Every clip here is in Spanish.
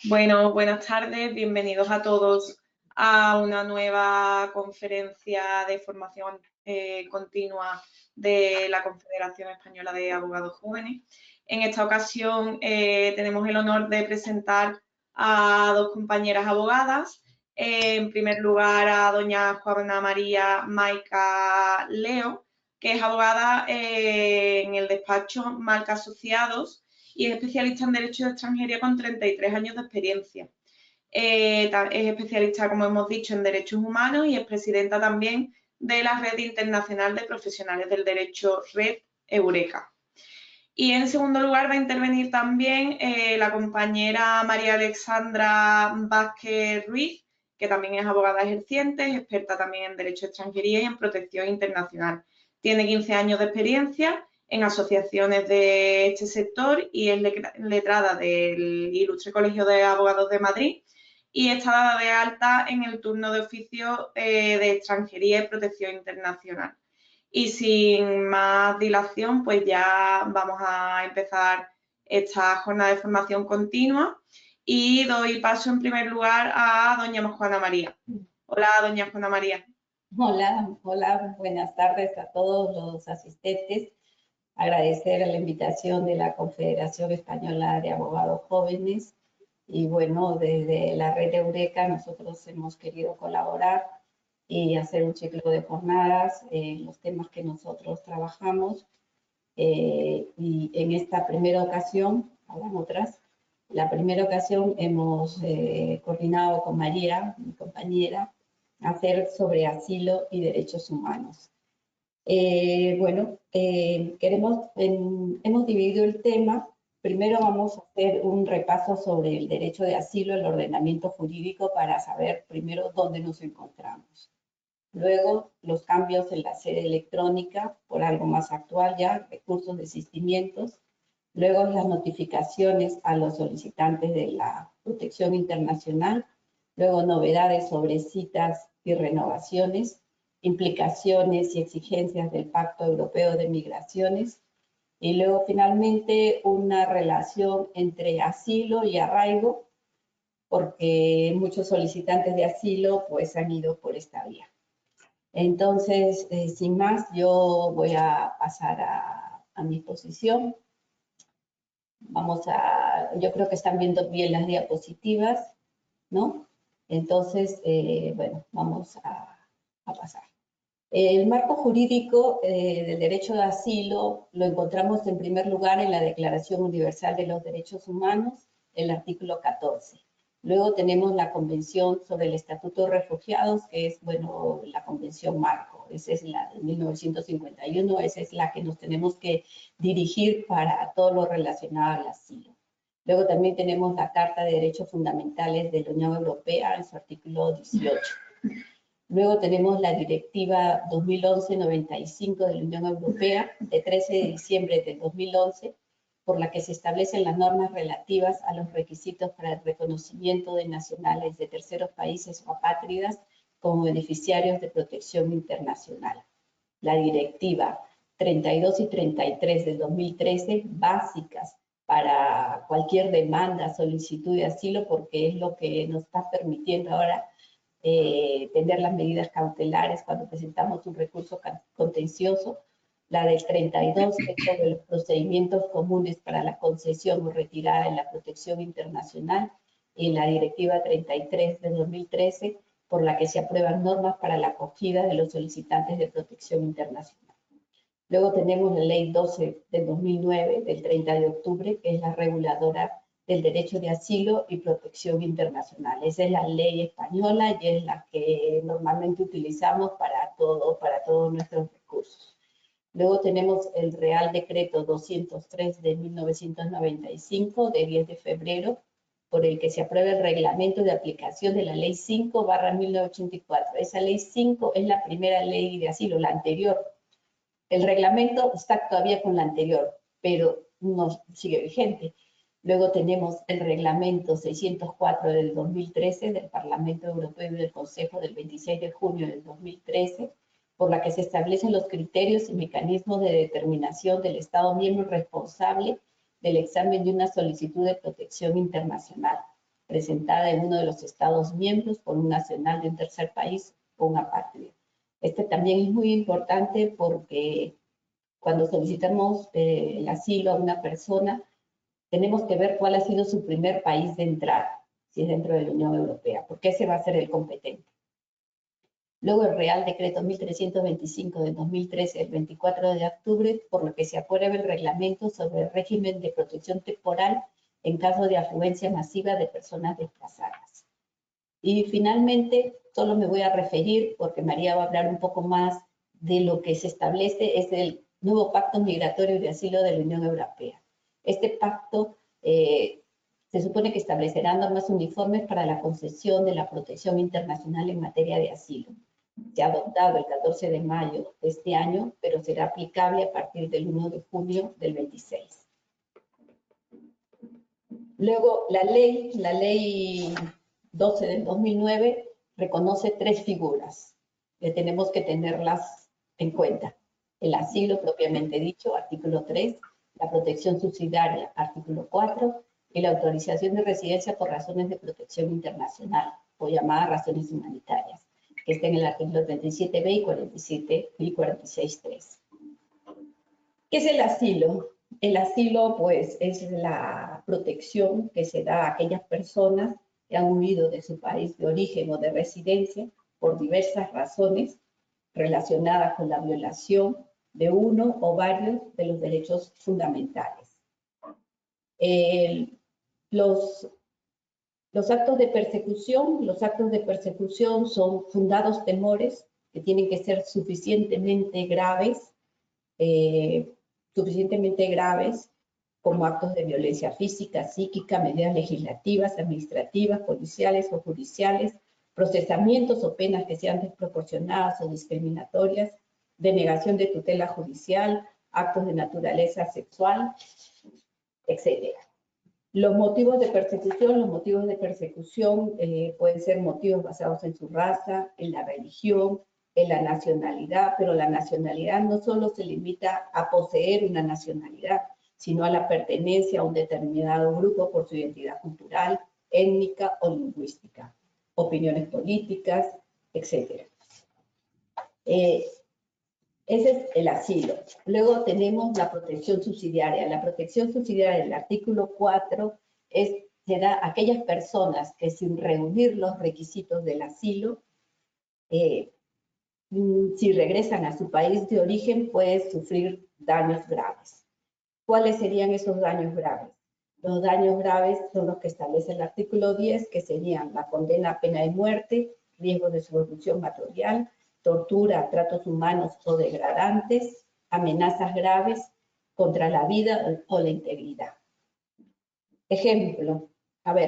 Bueno, buenas tardes, bienvenidos a todos a una nueva conferencia de formación continua de la Confederación Española de Abogados Jóvenes. En esta ocasión tenemos el honor de presentar a dos compañeras abogadas. En primer lugar, a doña Juana María Maica Leo, que es abogada en el despacho Malca Asociados y es especialista en Derecho de Extranjería con 33 años de experiencia. Es especialista, como hemos dicho, en Derechos Humanos y es presidenta también de la Red Internacional de Profesionales del Derecho, Red Eureka. Y en segundo lugar va a intervenir también la compañera María Alexandra Vázquez Ruiz, que también es abogada ejerciente, es experta también en Derecho de Extranjería y en Protección Internacional. Tiene 15 años de experiencia en asociaciones de este sector y es letrada del Ilustre Colegio de Abogados de Madrid y está dada de alta en el turno de oficio de Extranjería y Protección Internacional. Y sin más dilación, pues ya vamos a empezar esta jornada de formación continua y doy paso en primer lugar a doña Juana María. Hola, doña Juana María. Hola, buenas tardes a todos los asistentes. Agradecer la invitación de la Confederación Española de Abogados Jóvenes. Y bueno, desde la Red Eureka nosotros hemos querido colaborar y hacer un ciclo de jornadas en los temas que nosotros trabajamos. Y en esta primera ocasión, habrán otras, la primera ocasión hemos coordinado con María, mi compañera, hacer sobre asilo y derechos humanos. Hemos dividido el tema. Primero vamos a hacer un repaso sobre el derecho de asilo, el ordenamiento jurídico, para saber primero dónde nos encontramos. Luego, los cambios en la sede electrónica, por algo más actual ya, recursos de desistimientos. Luego, las notificaciones a los solicitantes de la protección internacional. Luego, novedades sobre citas y renovaciones, implicaciones y exigencias del Pacto Europeo de Migraciones. Y luego, finalmente, una relación entre asilo y arraigo, porque muchos solicitantes de asilo pues han ido por esta vía. Entonces, sin más, yo voy a pasar a mi exposición. Yo creo que están viendo bien las diapositivas, ¿no? Entonces, bueno, vamos a pasar. El marco jurídico del derecho de asilo lo encontramos en primer lugar en la Declaración Universal de los Derechos Humanos, el artículo 14. Luego tenemos la Convención sobre el Estatuto de Refugiados, que es, bueno, la Convención Marco. Esa es la de 1951, esa es la que nos tenemos que dirigir para todo lo relacionado al asilo. Luego también tenemos la Carta de Derechos Fundamentales de la Unión Europea, en su artículo 18. Luego tenemos la Directiva 2011-95 de la Unión Europea, de 13 de diciembre del 2011, por la que se establecen las normas relativas a los requisitos para el reconocimiento de nacionales de terceros países o apátridas como beneficiarios de protección internacional. La Directiva 32 y 33 del 2013, básicas para cualquier demanda, solicitud de asilo, porque es lo que nos está permitiendo ahora tener las medidas cautelares cuando presentamos un recurso contencioso. La del 32 es sobre los procedimientos comunes para la concesión o retirada de la protección internacional, y la Directiva 33 de 2013, por la que se aprueban normas para la acogida de los solicitantes de protección internacional. Luego tenemos la Ley 12 del 2009, del 30 de octubre, que es la reguladora del derecho de asilo y protección internacional. Esa es la ley española y es la que normalmente utilizamos para todos nuestros recursos. Luego tenemos el Real Decreto 203 de 1995, de 10 de febrero, por el que se aprueba el reglamento de aplicación de la Ley 5/1984. Esa Ley 5 es la primera ley de asilo, la anterior. El reglamento está todavía con la anterior, pero no sigue vigente. Luego tenemos el reglamento 604 del 2013 del Parlamento Europeo y del Consejo del 26 de junio del 2013, por la que se establecen los criterios y mecanismos de determinación del Estado miembro responsable del examen de una solicitud de protección internacional presentada en uno de los Estados miembros por un nacional de un tercer país o un apátrida. Este también es muy importante porque cuando solicitamos el asilo a una persona, tenemos que ver cuál ha sido su primer país de entrada, si es dentro de la Unión Europea, porque ese va a ser el competente. Luego el Real Decreto 1325 de 2013, el 24 de octubre, por lo que se aprueba el reglamento sobre el régimen de protección temporal en caso de afluencia masiva de personas desplazadas. Y finalmente, solo me voy a referir, porque María va a hablar un poco más de lo que se establece, es el nuevo Pacto Migratorio y de Asilo de la Unión Europea. Este pacto se supone que establecerá normas uniformes para la concesión de la protección internacional en materia de asilo. Se ha adoptado el 14 de mayo de este año, pero será aplicable a partir del 1 de junio del 26. Luego, la ley 12 del 2009 reconoce 3 figuras que tenemos que tenerlas en cuenta. El asilo propiamente dicho, artículo 3, la protección subsidiaria, artículo 4, y la autorización de residencia por razones de protección internacional, o llamadas razones humanitarias, que está en el artículo 37b y 47 y 46.3. ¿Qué es el asilo? El asilo, pues, es la protección que se da a aquellas personas que han huido de su país de origen o de residencia por diversas razones relacionadas con la violación de uno o varios de los derechos fundamentales. Los actos de persecución son fundados temores que tienen que ser suficientemente graves como actos de violencia física, psíquica, medidas legislativas, administrativas, policiales o judiciales, procesamientos o penas que sean desproporcionadas o discriminatorias, denegación de tutela judicial, actos de naturaleza sexual, etc. Los motivos de persecución pueden ser motivos basados en su raza, en la religión, en la nacionalidad, pero la nacionalidad no solo se limita a poseer una nacionalidad, sino a la pertenencia a un determinado grupo por su identidad cultural, étnica o lingüística, opiniones políticas, etc. Ese es el asilo. Luego tenemos la protección subsidiaria. La protección subsidiaria del artículo 4 se da a aquellas personas que sin reunir los requisitos del asilo, si regresan a su país de origen, pueden sufrir daños graves. ¿Cuáles serían esos daños graves? Los daños graves son los que establece el artículo 10, que serían la condena a pena de muerte, riesgo de subversión material, tortura, tratos humanos o degradantes, amenazas graves contra la vida o la integridad. Ejemplo,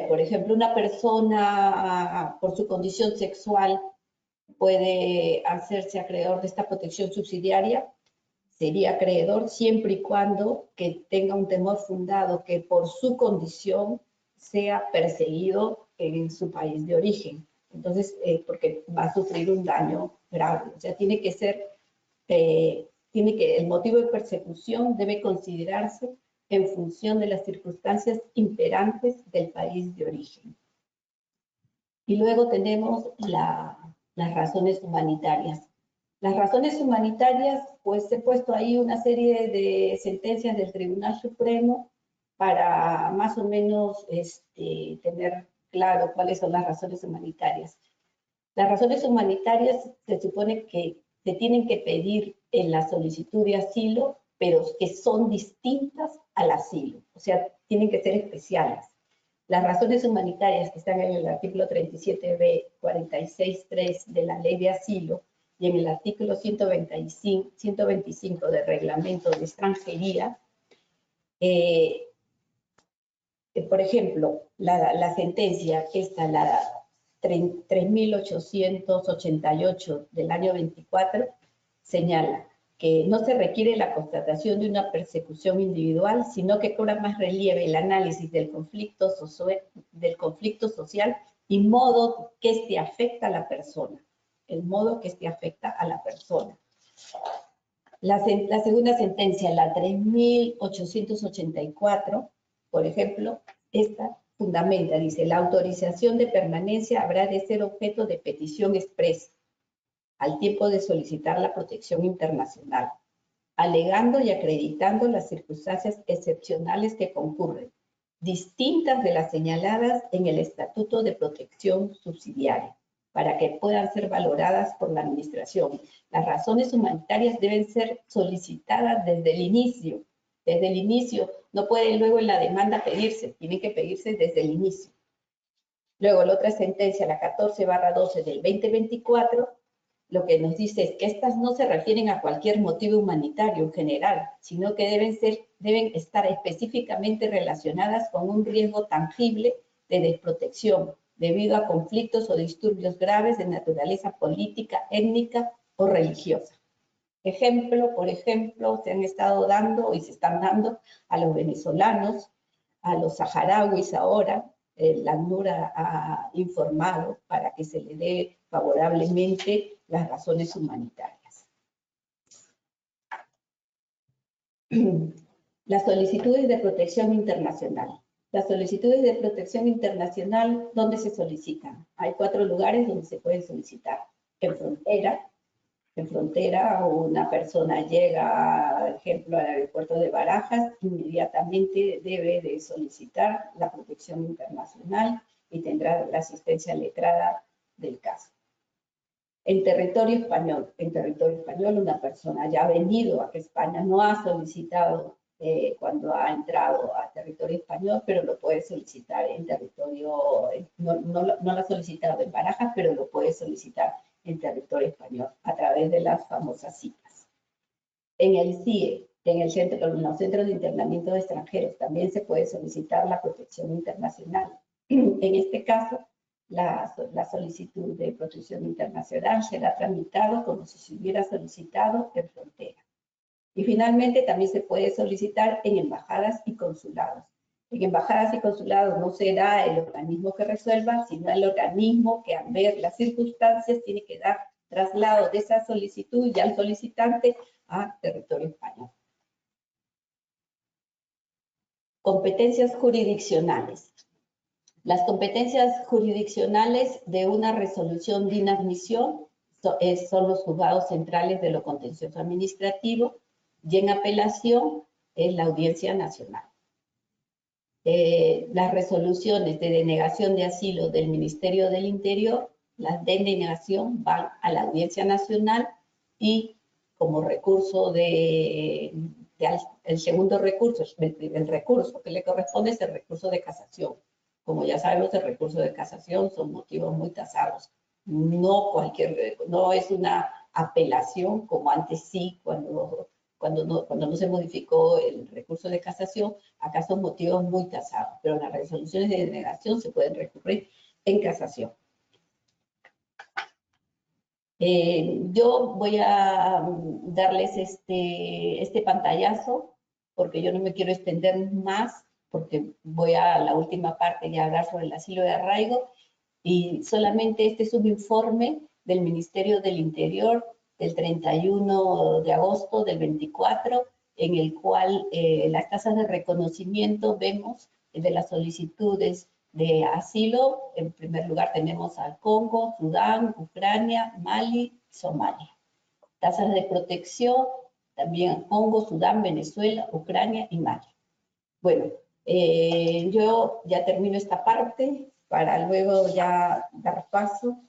por ejemplo, una persona por su condición sexual puede hacerse acreedor de esta protección subsidiaria, sería acreedor siempre y cuando que tenga un temor fundado que por su condición sea perseguido en su país de origen. Entonces, porque va a sufrir un daño grave. O sea, tiene que ser, el motivo de persecución debe considerarse en función de las circunstancias imperantes del país de origen. Y luego tenemos las razones humanitarias. Las razones humanitarias, pues he puesto ahí una serie de sentencias del Tribunal Supremo para más o menos tener claro cuáles son las razones humanitarias. Las razones humanitarias se supone que se tienen que pedir en la solicitud de asilo, pero que son distintas al asilo, o sea, tienen que ser especiales. Las razones humanitarias que están en el artículo 37b, 46.3 de la Ley de Asilo y en el artículo 125 del Reglamento de Extranjería, por ejemplo, la sentencia, esta, la 3.888 del año 24, señala que no se requiere la constatación de una persecución individual, sino que cobra más relieve el análisis del conflicto social y modo que éste afecta a la persona. El modo que éste afecta a la persona. La segunda sentencia, la 3.884, por ejemplo, esta fundamenta, dice, la autorización de permanencia habrá de ser objeto de petición expresa al tiempo de solicitar la protección internacional, alegando y acreditando las circunstancias excepcionales que concurren, distintas de las señaladas en el Estatuto de Protección Subsidiaria, para que puedan ser valoradas por la Administración. Las razones humanitarias deben ser solicitadas desde el inicio. Desde el inicio, no pueden luego en la demanda pedirse, tienen que pedirse desde el inicio. Luego, la otra sentencia, la 14/12 del 2024, lo que nos dice es que estas no se refieren a cualquier motivo humanitario en general, sino que deben estar específicamente relacionadas con un riesgo tangible de desprotección debido a conflictos o disturbios graves de naturaleza política, étnica o religiosa. Ejemplo, por ejemplo, se han estado dando y se están dando a los venezolanos, a los saharauis ahora. La ACNUR ha informado para que se le dé favorablemente las razones humanitarias. Las solicitudes de protección internacional. Las solicitudes de protección internacional, ¿dónde se solicitan? Hay 4 lugares donde se pueden solicitar. En frontera. En frontera, una persona llega, por ejemplo, al aeropuerto de Barajas, inmediatamente debe de solicitar la protección internacional y tendrá la asistencia letrada del caso. En territorio español, una persona ya ha venido a España, no ha solicitado cuando ha entrado a territorio español, pero lo puede solicitar en territorio, no lo ha solicitado en Barajas, pero lo puede solicitar en territorio español a través de las famosas citas. En el CIE, en los centros de internamiento de extranjeros, también se puede solicitar la protección internacional. En este caso, la solicitud de protección internacional será tramitado como si se hubiera solicitado en frontera. Y finalmente también se puede solicitar en embajadas y consulados. En embajadas y consulados no será el organismo que resuelva, sino el organismo que al ver las circunstancias tiene que dar traslado de esa solicitud y al solicitante a territorio español. Competencias jurisdiccionales. Las competencias jurisdiccionales de una resolución de inadmisión son los juzgados centrales de lo contencioso administrativo y en apelación es la Audiencia Nacional. Las resoluciones de denegación de asilo del Ministerio del Interior, las de denegación van a la Audiencia Nacional y como recurso el segundo recurso, el recurso que le corresponde es el recurso de casación. Como ya sabemos, el recurso de casación son motivos muy tasados. No es una apelación como antes sí, cuando no se modificó el recurso de casación, acá son motivos muy tasados, pero las resoluciones de denegación se pueden recurrir en casación. Yo voy a darles este pantallazo porque yo no me quiero extender más porque voy a la última parte y a hablar sobre el asilo de arraigo y solamente este es un informe del Ministerio del Interior del 31 de agosto del 24 en el cual las tasas de reconocimiento vemos de las solicitudes de asilo. En primer lugar tenemos al Congo, Sudán, Ucrania, Mali, Somalia. Tasas de protección, también Congo, Sudán, Venezuela, Ucrania y Mali. Bueno, yo ya termino esta parte para luego ya dar paso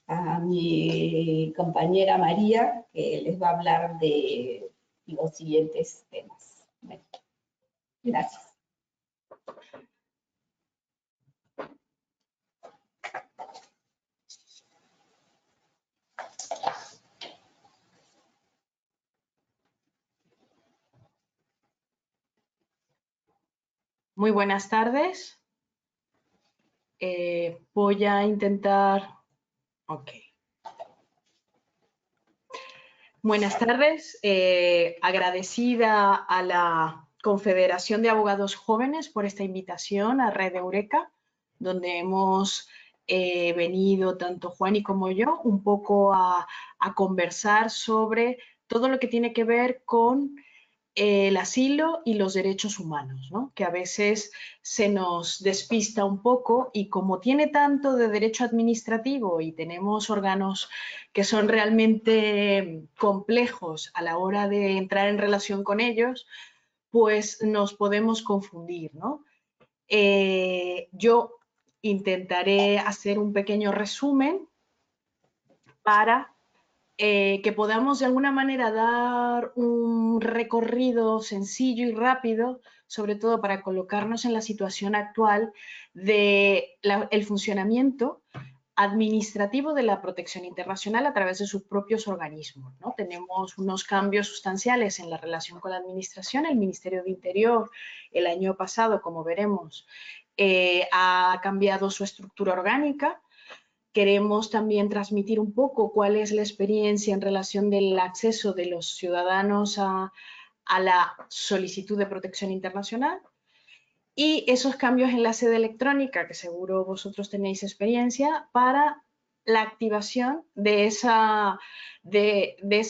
a mi compañera María, que les va a hablar de los siguientes temas. Bueno, gracias. Muy buenas tardes. Voy a intentar... Ok. Buenas tardes. Agradecida a la Confederación de Abogados Jóvenes por esta invitación a Red Eureka, donde hemos venido tanto Juan y como yo un poco a conversar sobre todo lo que tiene que ver con el asilo y los derechos humanos, ¿no? Que a veces se nos despista un poco, y como tiene tanto de derecho administrativo y tenemos órganos que son realmente complejos a la hora de entrar en relación con ellos, pues nos podemos confundir, ¿no? Yo intentaré hacer un pequeño resumen para que podamos de alguna manera dar un recorrido sencillo y rápido, sobre todo para colocarnos en la situación actual del funcionamiento administrativo de la protección internacional a través de sus propios organismos, ¿no? Tenemos unos cambios sustanciales en la relación con la administración. El Ministerio de Interior el año pasado, como veremos, ha cambiado su estructura orgánica. Queremos también transmitir un poco cuál es la experiencia en relación del acceso de los ciudadanos a la solicitud de protección internacional y esos cambios en la sede electrónica, que seguro vosotros tenéis experiencia, para la activación de esa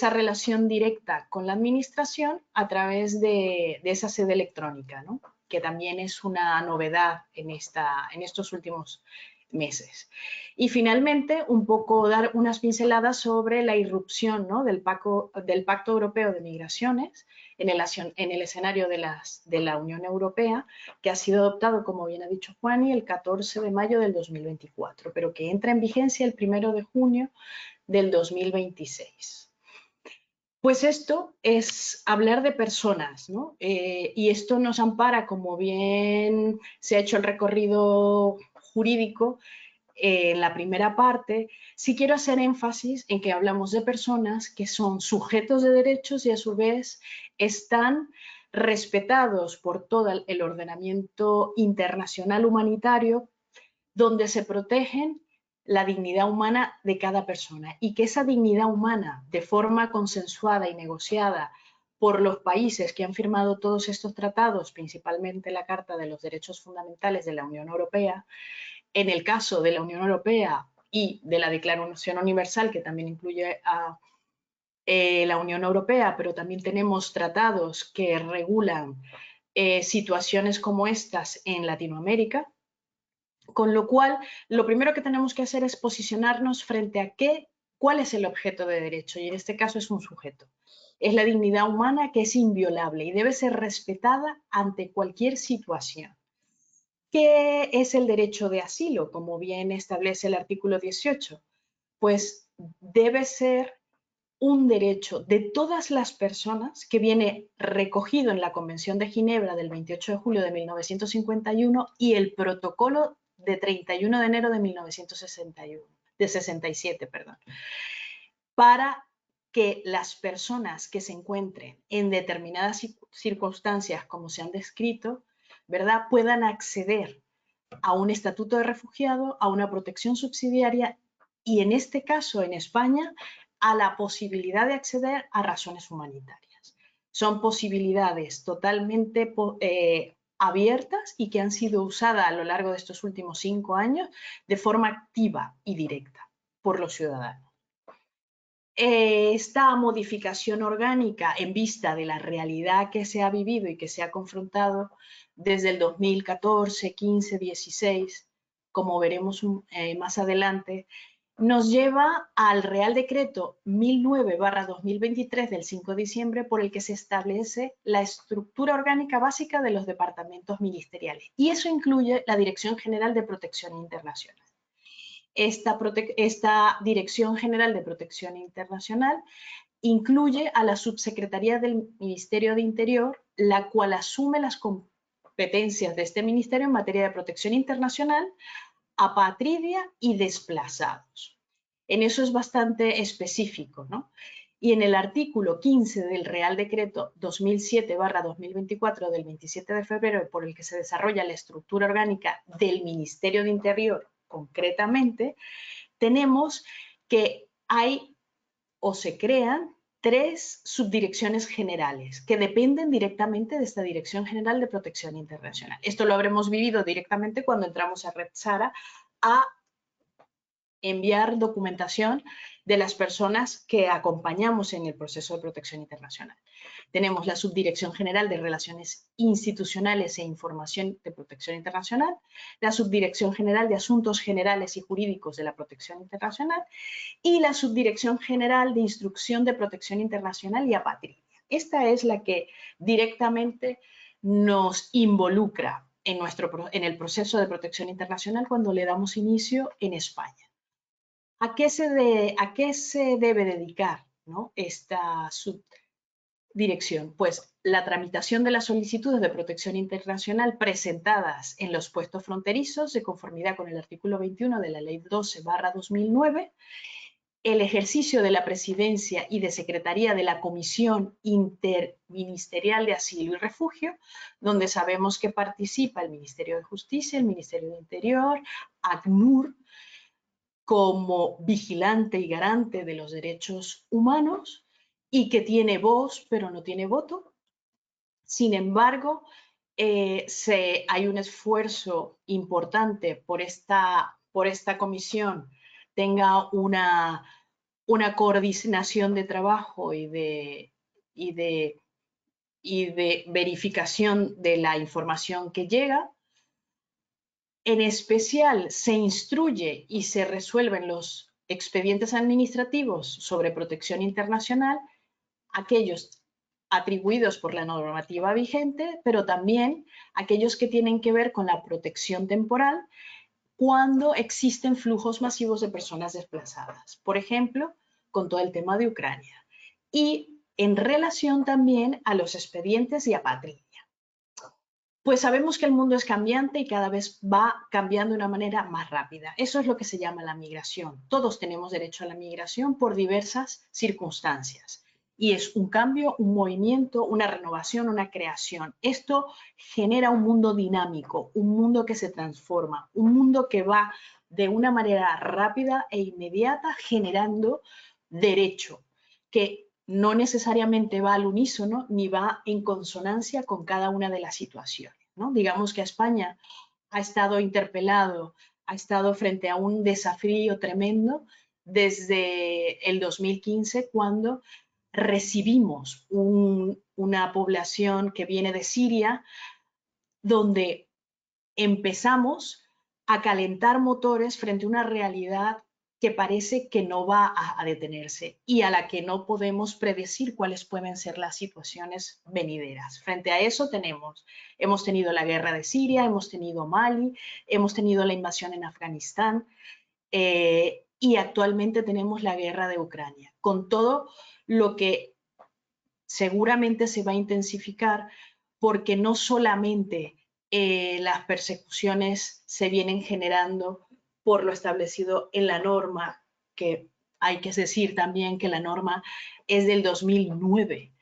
relación directa con la administración a través de esa sede electrónica, ¿no? Que también es una novedad en estos últimos meses. Y finalmente, un poco dar unas pinceladas sobre la irrupción, ¿no? del Pacto Europeo de Migraciones en el escenario de la Unión Europea, que ha sido adoptado, como bien ha dicho Juani, el 14 de mayo del 2024, pero que entra en vigencia el 1 de junio del 2026. Pues esto es hablar de personas, ¿no? Y esto nos ampara, como bien se ha hecho el recorrido jurídico en la primera parte. Sí quiero hacer énfasis en que hablamos de personas que son sujetos de derechos y a su vez están respetados por todo el ordenamiento internacional humanitario, donde se protegen la dignidad humana de cada persona, y que esa dignidad humana, de forma consensuada y negociada por los países que han firmado todos estos tratados, principalmente la Carta de los Derechos Fundamentales de la Unión Europea, en el caso de la Unión Europea y de la Declaración Universal, que también incluye a la Unión Europea, pero también tenemos tratados que regulan situaciones como estas en Latinoamérica. Con lo cual, lo primero que tenemos que hacer es posicionarnos frente a cuál es el objeto de derecho, y en este caso es un sujeto. Es la dignidad humana, que es inviolable y debe ser respetada ante cualquier situación. ¿Qué es el derecho de asilo? Como bien establece el artículo 18, pues debe ser un derecho de todas las personas, que viene recogido en la Convención de Ginebra del 28 de julio de 1951 y el protocolo de 31 de enero de 1967, para que las personas que se encuentren en determinadas circunstancias, como se han descrito, ¿verdad?, puedan acceder a un estatuto de refugiado, a una protección subsidiaria y, en este caso, en España, a la posibilidad de acceder a razones humanitarias. Son posibilidades totalmente abiertas y que han sido usadas a lo largo de estos últimos 5 años de forma activa y directa por los ciudadanos. Esta modificación orgánica, en vista de la realidad que se ha vivido y que se ha confrontado desde el 2014, 15, 16, como veremos más adelante, nos lleva al Real Decreto 1009/2023 del 5 de diciembre, por el que se establece la estructura orgánica básica de los departamentos ministeriales, y eso incluye la Dirección General de Protección Internacional. Esta Dirección General de Protección Internacional incluye a la Subsecretaría del Ministerio de Interior, la cual asume las competencias de este ministerio en materia de protección internacional, apatridia y desplazados. En eso es bastante específico, ¿no? Y en el artículo 15 del Real Decreto 2007/2024 del 27 de febrero, por el que se desarrolla la estructura orgánica del Ministerio de Interior, concretamente, tenemos que hay o se crean 3 subdirecciones generales que dependen directamente de esta Dirección General de Protección Internacional. Esto lo habremos vivido directamente cuando entramos a Red Sara a enviar documentación de las personas que acompañamos en el proceso de protección internacional. Tenemos la Subdirección General de Relaciones Institucionales e Información de Protección Internacional, la Subdirección General de Asuntos Generales y Jurídicos de la Protección Internacional y la Subdirección General de Instrucción de Protección Internacional y Apatridia. Esta es la que directamente nos involucra en el proceso de protección internacional cuando le damos inicio en España. ¿A qué se debe dedicar, ¿no?, esta subdirección? Pues la tramitación de las solicitudes de protección internacional presentadas en los puestos fronterizos de conformidad con el artículo 21 de la Ley 12/2009, el ejercicio de la presidencia y de secretaría de la Comisión Interministerial de Asilo y Refugio, donde sabemos que participa el Ministerio de Justicia, el Ministerio de Interior, ACNUR, como vigilante y garante de los derechos humanos y que tiene voz pero no tiene voto. Sin embargo, hay un esfuerzo importante por esta comisión tenga una coordinación de trabajo y de verificación de la información que llega. En especial, se instruye y se resuelven los expedientes administrativos sobre protección internacional, aquellos atribuidos por la normativa vigente, pero también aquellos que tienen que ver con la protección temporal cuando existen flujos masivos de personas desplazadas. Por ejemplo, con todo el tema de Ucrania. Y en relación también a los expedientes de apatridia. Pues sabemos que el mundo es cambiante y cada vez va cambiando de una manera más rápida. Eso es lo que se llama la migración. Todos tenemos derecho a la migración por diversas circunstancias. Y es un cambio, un movimiento, una renovación, una creación. Esto genera un mundo dinámico, un mundo que se transforma, un mundo que va de una manera rápida e inmediata generando derecho, que no necesariamente va al unísono ni va en consonancia con cada una de las situaciones, ¿no? Digamos que España ha estado interpelado, ha estado frente a un desafío tremendo desde el 2015, cuando recibimos una población que viene de Siria, donde empezamos a calentar motores frente a una realidad que parece que no va a detenerse y a la que no podemos predecir cuáles pueden ser las situaciones venideras. Frente a eso hemos tenido la guerra de Siria, hemos tenido Mali, hemos tenido la invasión en Afganistán y actualmente tenemos la guerra de Ucrania, con todo lo que seguramente se va a intensificar, porque no solamente las persecuciones se vienen generando por lo establecido en la norma, que hay que decir también que la norma es del 2009,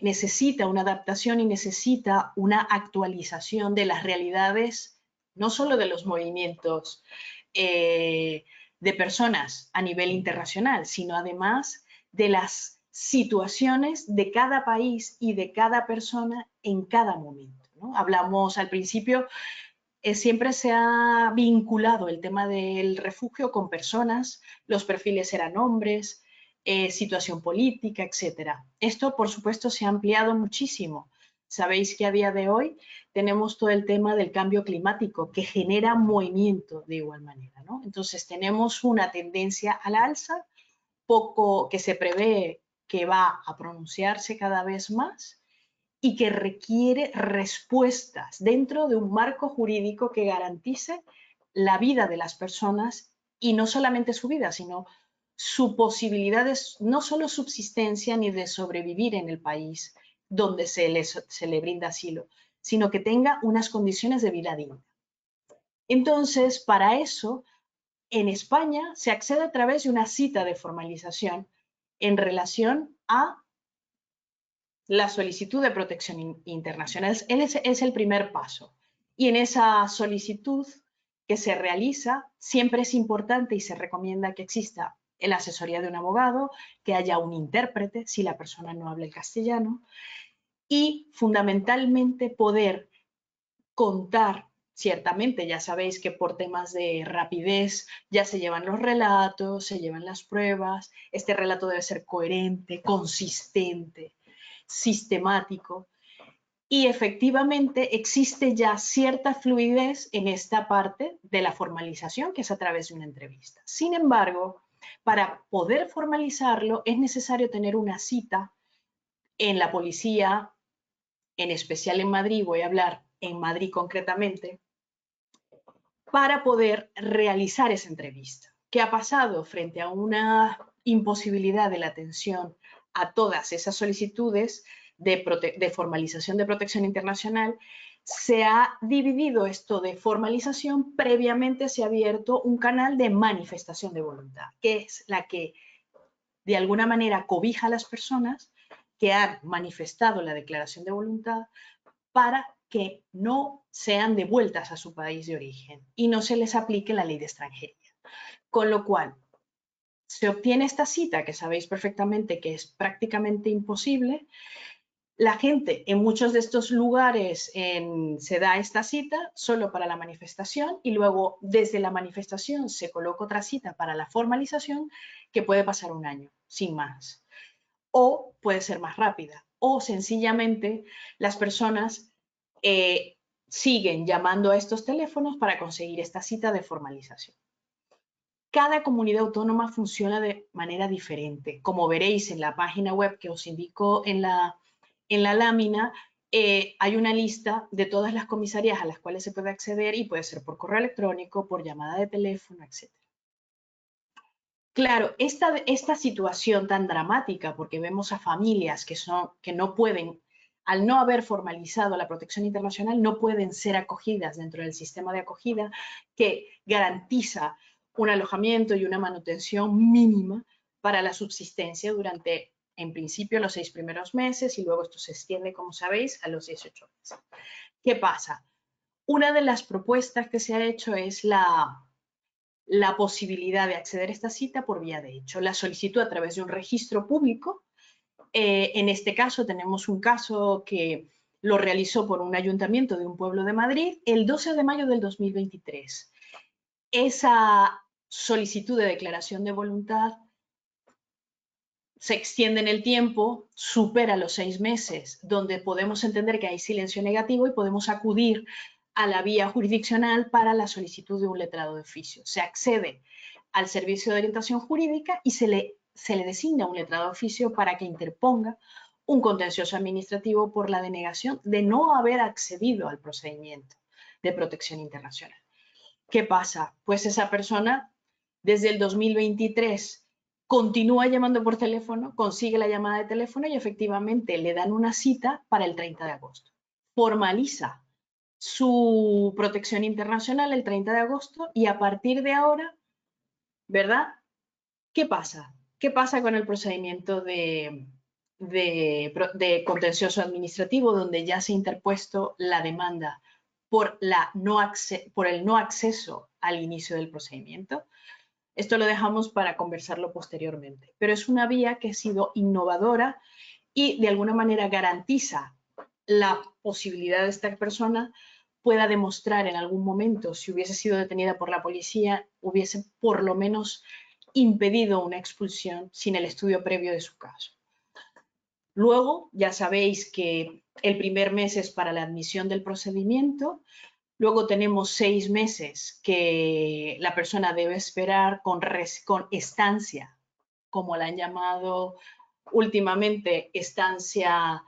necesita una adaptación y necesita una actualización de las realidades, no solo de los movimientos de personas a nivel internacional, sino además de las situaciones de cada país y de cada persona en cada momento, ¿no? Hablamos al principio, siempre se ha vinculado el tema del refugio con personas, los perfiles eran hombres, situación política, etc. Esto, por supuesto, se ha ampliado muchísimo. Sabéis que a día de hoy tenemos todo el tema del cambio climático que genera movimiento de igual manera, ¿no? Entonces tenemos una tendencia al alza, que se prevé que va a pronunciarse cada vez más y que requiere respuestas dentro de un marco jurídico que garantice la vida de las personas, y no solamente su vida, sino su posibilidad de no solo subsistencia ni de sobrevivir en el país donde se le brinda asilo, sino que tenga unas condiciones de vida digna. Entonces, para eso, en España se accede a través de una cita de formalización en relación a la solicitud de protección internacional. Es el primer paso. Y en esa solicitud que se realiza, siempre es importante y se recomienda que exista la asesoría de un abogado, que haya un intérprete si la persona no habla el castellano, y fundamentalmente poder contar ciertamente ya sabéis que por temas de rapidez ya se llevan los relatos, se llevan las pruebas, este relato debe ser coherente, consistente, sistemático. Y efectivamente existe ya cierta fluidez en esta parte de la formalización, que es a través de una entrevista. Sin embargo, para poder formalizarlo es necesario tener una cita en la policía, en especial en Madrid, voy a hablar en Madrid concretamente, para poder realizar esa entrevista. ¿Qué ha pasado frente a una imposibilidad de la atención a todas esas solicitudes de formalización de protección internacional? Se ha dividido esto de formalización, previamente se ha abierto un canal de manifestación de voluntad, que es la que de alguna manera cobija a las personas que han manifestado la declaración de voluntad para que no sean devueltas a su país de origen y no se les aplique la ley de extranjería. Con lo cual, se obtiene esta cita, que sabéis perfectamente que es prácticamente imposible. La gente en muchos de estos lugares se da esta cita solo para la manifestación y luego desde la manifestación se coloca otra cita para la formalización que puede pasar un año, sin más. O puede ser más rápida. O sencillamente las personas siguen llamando a estos teléfonos para conseguir esta cita de formalización. Cada comunidad autónoma funciona de manera diferente. Como veréis en la página web que os indico en la lámina, hay una lista de todas las comisarías a las cuales se puede acceder y puede ser por correo electrónico, por llamada de teléfono, etc. Claro, esta situación tan dramática, porque vemos a familias que no pueden, al no haber formalizado la protección internacional, no pueden ser acogidas dentro del sistema de acogida que garantiza un alojamiento y una manutención mínima para la subsistencia durante, en principio, los 6 primeros meses y luego esto se extiende, como sabéis, a los 18 meses. ¿Qué pasa? Una de las propuestas que se ha hecho es la posibilidad de acceder a esta cita por vía de hecho. La solicitud a través de un registro público. En este caso tenemos un caso que lo realizó por un ayuntamiento de un pueblo de Madrid el 12 de mayo del 2023. Esa solicitud de declaración de voluntad se extiende en el tiempo, supera los 6 meses, donde podemos entender que hay silencio negativo y podemos acudir a la vía jurisdiccional para la solicitud de un letrado de oficio. Se accede al servicio de orientación jurídica y se le designa un letrado de oficio para que interponga un contencioso administrativo por la denegación de no haber accedido al procedimiento de protección internacional. ¿Qué pasa? Pues esa persona, desde el 2023, continúa llamando por teléfono, consigue la llamada de teléfono y efectivamente le dan una cita para el 30 de agosto. Formaliza su protección internacional el 30 de agosto y a partir de ahora, ¿verdad? ¿Qué pasa? ¿Qué pasa con el procedimiento de contencioso administrativo donde ya se ha interpuesto la demanda por el no acceso al inicio del procedimiento? Esto lo dejamos para conversarlo posteriormente, pero es una vía que ha sido innovadora y de alguna manera garantiza la posibilidad de esta persona pueda demostrar en algún momento, si hubiese sido detenida por la policía, hubiese por lo menos impedido una expulsión sin el estudio previo de su caso. Luego, ya sabéis que el primer mes es para la admisión del procedimiento. Luego tenemos 6 meses que la persona debe esperar con estancia, como la han llamado últimamente, estancia,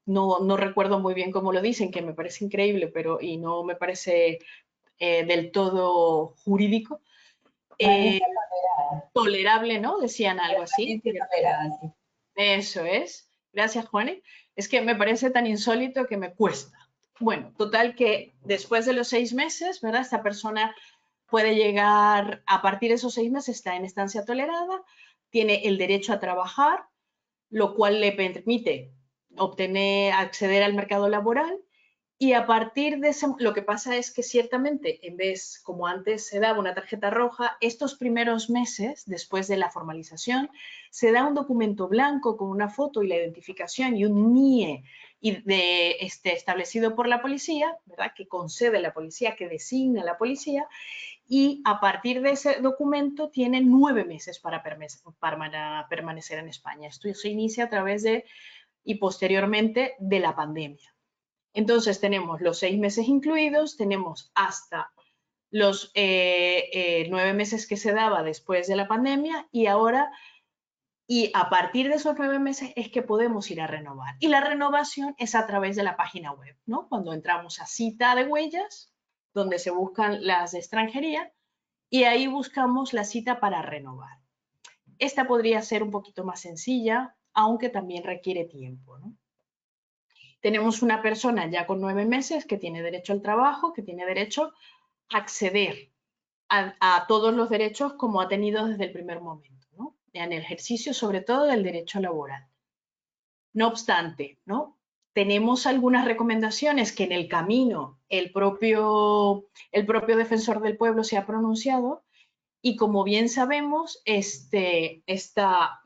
no recuerdo muy bien cómo lo dicen, que me parece increíble, y no me parece del todo jurídico. Tolerable, ¿no? Decían algo así. Tolerada, sí. Eso es. Gracias, Juani. Es que me parece tan insólito que me cuesta. Bueno, total que después de los 6 meses, ¿verdad? Esta persona puede llegar, a partir de esos 6 meses está en estancia tolerada, tiene el derecho a trabajar, lo cual le permite acceder al mercado laboral Y a partir de ese, lo que pasa es que ciertamente, en vez, como antes se daba una tarjeta roja, estos primeros meses, después de la formalización, se da un documento blanco con una foto y la identificación y un NIE establecido por la policía, ¿verdad? Que concede la policía, que designa la policía, y a partir de ese documento tienen 9 meses para permanecer en España. Esto se inicia a través de, y posteriormente, de la pandemia. Entonces tenemos los 6 meses incluidos, tenemos hasta los 9 meses que se daba después de la pandemia y ahora, y a partir de esos 9 meses es que podemos ir a renovar. Y la renovación es a través de la página web, ¿no? Cuando entramos a cita de huellas, donde se buscan las de extranjería, y ahí buscamos la cita para renovar. Esta podría ser un poquito más sencilla, aunque también requiere tiempo, ¿no? Tenemos una persona ya con 9 meses que tiene derecho al trabajo, que tiene derecho a acceder a todos los derechos como ha tenido desde el primer momento, ¿no? En el ejercicio sobre todo del derecho laboral. No obstante, ¿no? Tenemos algunas recomendaciones que en el camino el propio defensor del pueblo se ha pronunciado y como bien sabemos, esta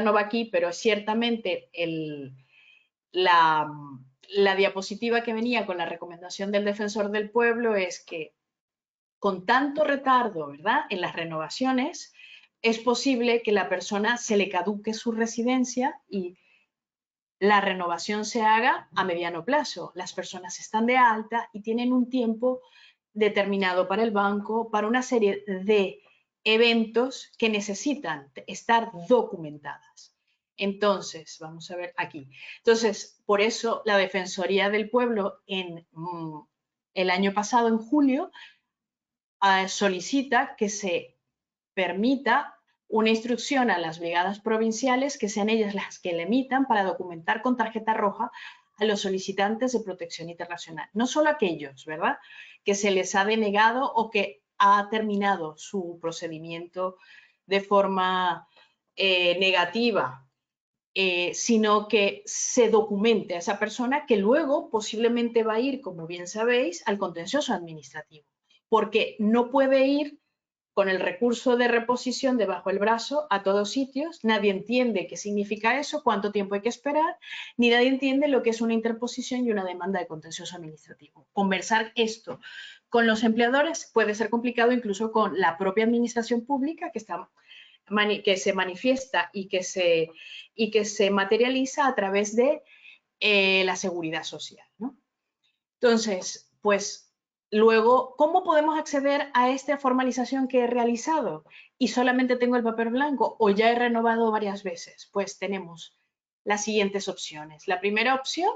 no va aquí, pero ciertamente la diapositiva que venía con la recomendación del defensor del pueblo es que con tanto retardo, ¿verdad?, en las renovaciones, es posible que la persona se le caduque su residencia y la renovación se haga a mediano plazo. Las personas están de alta y tienen un tiempo determinado para el banco, para una serie de eventos que necesitan estar documentadas. Entonces, vamos a ver aquí. Entonces, por eso la Defensoría del Pueblo el año pasado, en julio, solicita que se permita una instrucción a las brigadas provinciales que sean ellas las que le emitan para documentar con tarjeta roja a los solicitantes de protección internacional. No solo aquellos, ¿verdad?, que se les ha denegado o que ha terminado su procedimiento de forma negativa, sino que se documente a esa persona que luego posiblemente va a ir, como bien sabéis, al contencioso administrativo, porque no puede ir con el recurso de reposición debajo del brazo a todos sitios. Nadie entiende qué significa eso, cuánto tiempo hay que esperar, ni nadie entiende lo que es una interposición y una demanda de contencioso administrativo. Conversar esto con los empleadores puede ser complicado, incluso con la propia administración pública que se manifiesta y que se materializa a través de la seguridad social, ¿no? Entonces, pues luego, ¿cómo podemos acceder a esta formalización que he realizado y solamente tengo el papel blanco o ya he renovado varias veces? Pues tenemos las siguientes opciones. La primera opción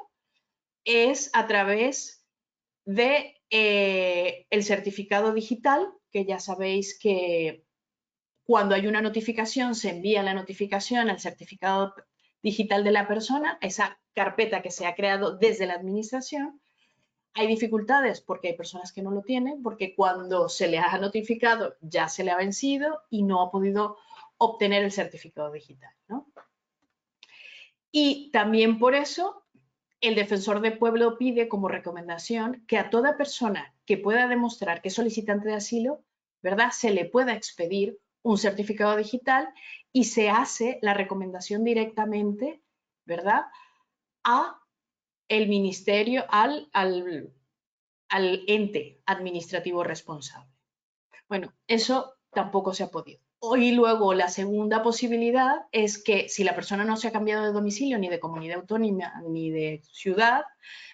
es a través de el certificado digital, que ya sabéis que cuando hay una notificación se envía la notificación al certificado digital de la persona, esa carpeta que se ha creado desde la administración. Hay dificultades porque hay personas que no lo tienen, porque cuando se le ha notificado ya se le ha vencido y no ha podido obtener el certificado digital, ¿no? Y también por eso el defensor del pueblo pide como recomendación que a toda persona que pueda demostrar que es solicitante de asilo, ¿verdad?, se le pueda expedir un certificado digital y se hace la recomendación directamente, ¿verdad?, a el ministerio, al ente administrativo responsable. Bueno, eso tampoco se ha podido. Y luego la segunda posibilidad es que si la persona no se ha cambiado de domicilio, ni de comunidad autónoma, ni de ciudad,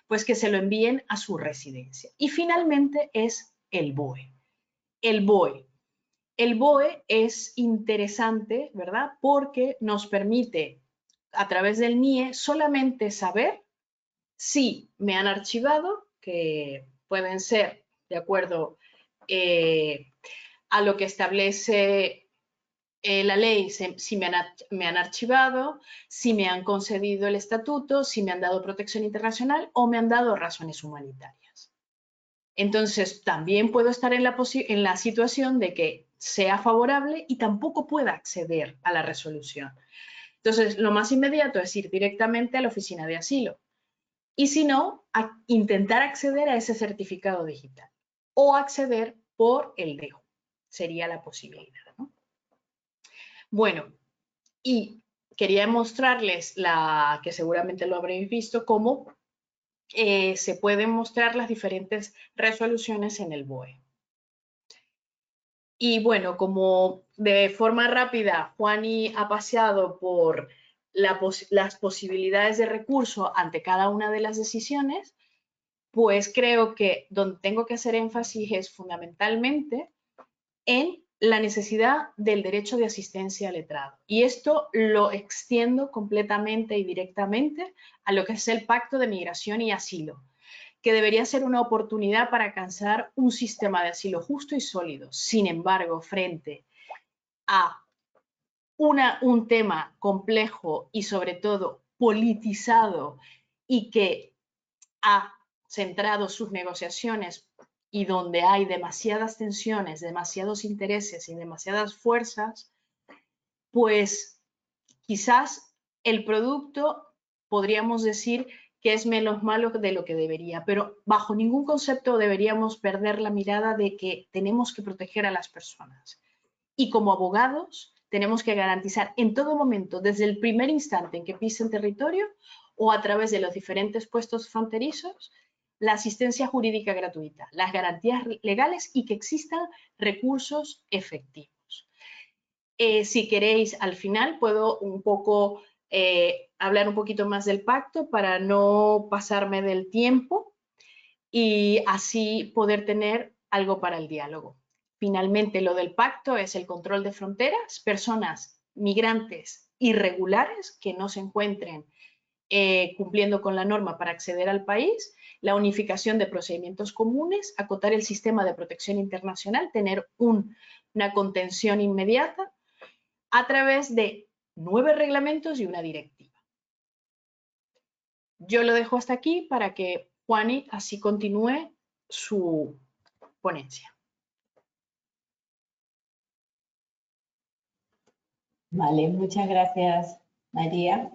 pues que se lo envíen a su residencia. Y finalmente es el BOE. El BOE. El BOE es interesante, ¿verdad?, porque nos permite, a través del NIE, solamente saber si me han archivado, que pueden ser de acuerdo a lo que establece la ley, si me han archivado, si me han concedido el estatuto, si me han dado protección internacional o me han dado razones humanitarias. Entonces, también puedo estar en la situación de que sea favorable y tampoco pueda acceder a la resolución. Entonces, lo más inmediato es ir directamente a la oficina de asilo. y si no, intentar acceder a ese certificado digital o acceder por el dejo. Sería la posibilidad, ¿no? Bueno, y quería mostrarles que seguramente lo habréis visto, cómo se pueden mostrar las diferentes resoluciones en el BOE. Y bueno, como de forma rápida Juani ha paseado por las posibilidades de recurso ante cada una de las decisiones, pues creo que donde tengo que hacer énfasis es fundamentalmente en la necesidad del derecho de asistencia al letrado. Y esto lo extiendo completamente y directamente a lo que es el Pacto de Migración y Asilo, que debería ser una oportunidad para alcanzar un sistema de asilo justo y sólido. Sin embargo, frente a un tema complejo y sobre todo politizado y que ha centrado sus negociaciones y donde hay demasiadas tensiones, demasiados intereses y demasiadas fuerzas, pues quizás el producto podríamos decir que es menos malo de lo que debería, pero bajo ningún concepto deberíamos perder la mirada de que tenemos que proteger a las personas. Y como abogados tenemos que garantizar en todo momento, desde el primer instante en que pisen territorio o a través de los diferentes puestos fronterizos, la asistencia jurídica gratuita, las garantías legales y que existan recursos efectivos. Si queréis, al final puedo un poco hablar un poquito más del pacto para no pasarme del tiempo y así poder tener algo para el diálogo. Finalmente, lo del pacto es el control de fronteras, personas migrantes irregulares que no se encuentren cumpliendo con la norma para acceder al país, la unificación de procedimientos comunes, acotar el sistema de protección internacional, tener una contención inmediata a través de 9 reglamentos y una directiva. Yo lo dejo hasta aquí para que Juani así continúe su ponencia. Vale, muchas gracias, María.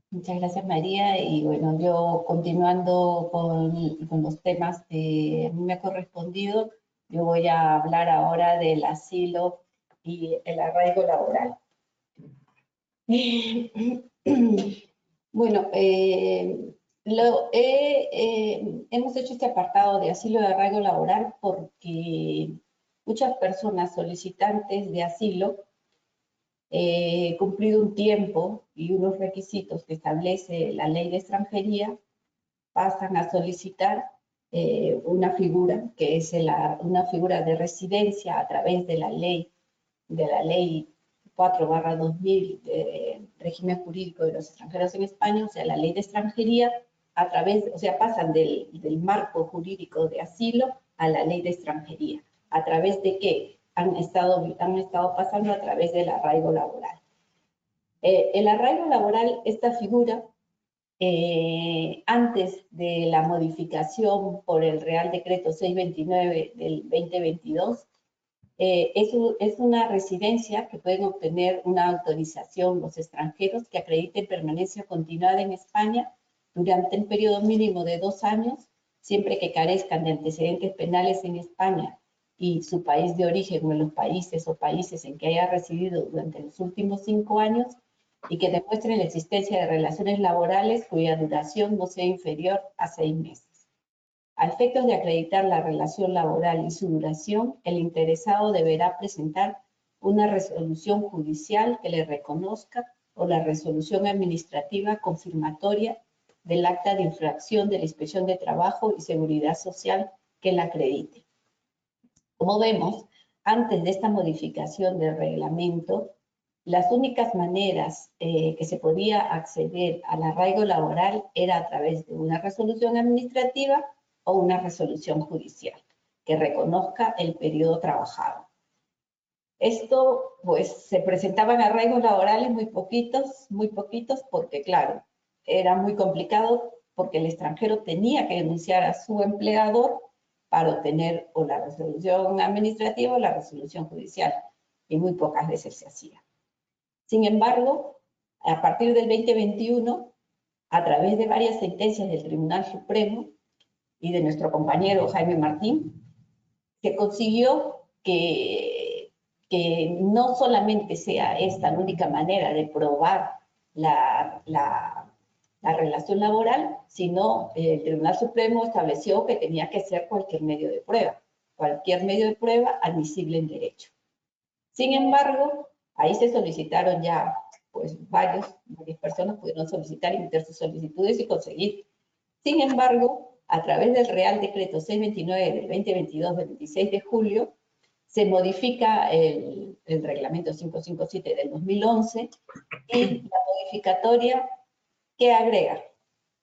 Muchas gracias, María. Y bueno, yo continuando con los temas que a mí me ha correspondido, yo voy a hablar ahora del asilo y el arraigo laboral. Bueno, hemos hecho este apartado de asilo y arraigo laboral porque muchas personas solicitantes de asilo, cumplido un tiempo y unos requisitos que establece la ley de extranjería, pasan a solicitar una figura que es una figura de residencia a través de la ley 4/2000 de régimen jurídico de los extranjeros en España, o sea, la ley de extranjería, o sea, pasan del marco jurídico de asilo a la ley de extranjería. ¿A través de qué? Han estado pasando a través del arraigo laboral. El arraigo laboral, esta figura, antes de la modificación por el Real Decreto 629 del 2022, es una residencia que pueden obtener una autorización los extranjeros que acrediten permanencia continuada en España durante un periodo mínimo de 2 años, siempre que carezcan de antecedentes penales en España y su país de origen o en los países en que haya residido durante los últimos 5 años y que demuestren la existencia de relaciones laborales cuya duración no sea inferior a 6 meses. A efectos de acreditar la relación laboral y su duración, el interesado deberá presentar una resolución judicial que le reconozca o la resolución administrativa confirmatoria del acta de infracción de la Inspección de Trabajo y Seguridad Social que la acredite. Como vemos, antes de esta modificación del reglamento, las únicas maneras que se podía acceder al arraigo laboral era a través de una resolución administrativa o una resolución judicial que reconozca el periodo trabajado. Esto, pues, se presentaban arraigos laborales muy poquitos, porque, claro, era muy complicado porque el extranjero tenía que denunciar a su empleador para obtener o la resolución administrativa o la resolución judicial, y muy pocas veces se hacía. Sin embargo, a partir del 2021, a través de varias sentencias del Tribunal Supremo y de nuestro compañero Jaime Martín, se consiguió que no solamente sea esta la única manera de probar la relación laboral, sino el Tribunal Supremo estableció que tenía que ser cualquier medio de prueba admisible en derecho. Sin embargo, ahí se solicitaron ya, pues varias personas pudieron solicitar y meter sus solicitudes y conseguir. Sin embargo, a través del Real Decreto 629 del 2022 del 26 de julio, se modifica el Reglamento 557 del 2011 y la modificatoria, ¿qué agrega?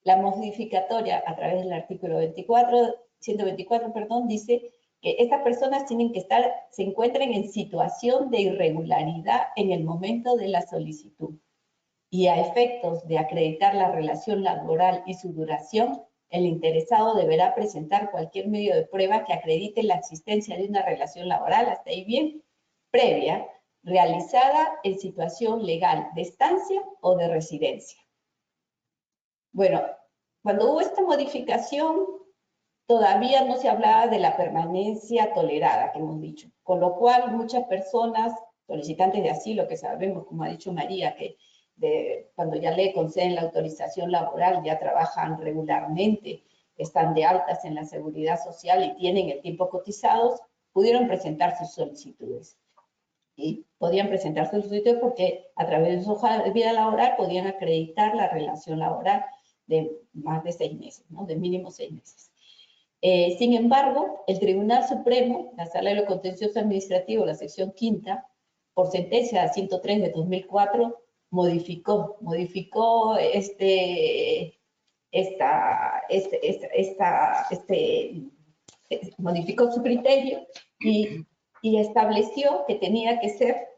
La modificatoria a través del artículo 124, dice que estas personas tienen que se encuentren en situación de irregularidad en el momento de la solicitud. Y a efectos de acreditar la relación laboral y su duración, el interesado deberá presentar cualquier medio de prueba que acredite la existencia de una relación laboral, hasta ahí bien, previa, realizada en situación legal de estancia o de residencia. Bueno, cuando hubo esta modificación, todavía no se hablaba de la permanencia tolerada, que hemos dicho, con lo cual muchas personas, solicitantes de asilo, que sabemos, como ha dicho María, que cuando ya le conceden la autorización laboral, ya trabajan regularmente, están de altas en la seguridad social y tienen el tiempo cotizados, pudieron presentar sus solicitudes. Y podían presentar sus solicitudes porque a través de su hoja de vida laboral podían acreditar la relación laboral de más de 6 meses, ¿no? De mínimo 6 meses. Sin embargo, el Tribunal Supremo, la Sala de lo Contencioso Administrativo, la sección quinta, por sentencia 103 de 2004, modificó modificó su criterio y estableció que tenía que ser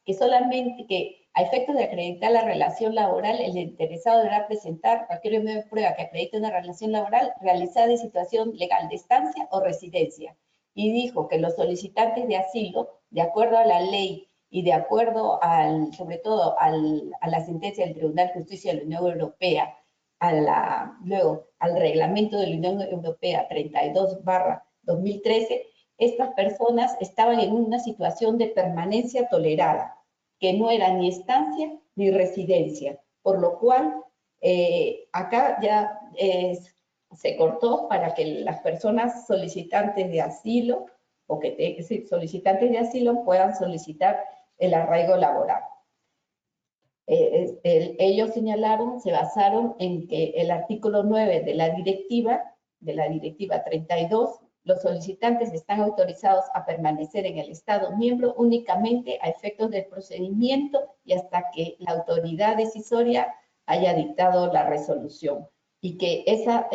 que solamente que a efectos de acreditar la relación laboral, el interesado deberá presentar cualquier medio de prueba que acredite una relación laboral realizada en situación legal de estancia o residencia. Y dijo que los solicitantes de asilo, de acuerdo a la ley y de acuerdo sobre todo a la sentencia del Tribunal de Justicia de la Unión Europea, luego al reglamento de la Unión Europea 32/2013, estas personas estaban en una situación de permanencia tolerada, que no era ni estancia ni residencia, por lo cual acá ya se cortó para que las personas solicitantes de asilo solicitantes de asilo puedan solicitar el arraigo laboral. Ellos señalaron, se basaron en que el artículo 9 de la directiva 32, los solicitantes están autorizados a permanecer en el Estado miembro únicamente a efectos del procedimiento y hasta que la autoridad decisoria haya dictado la resolución. Y que esa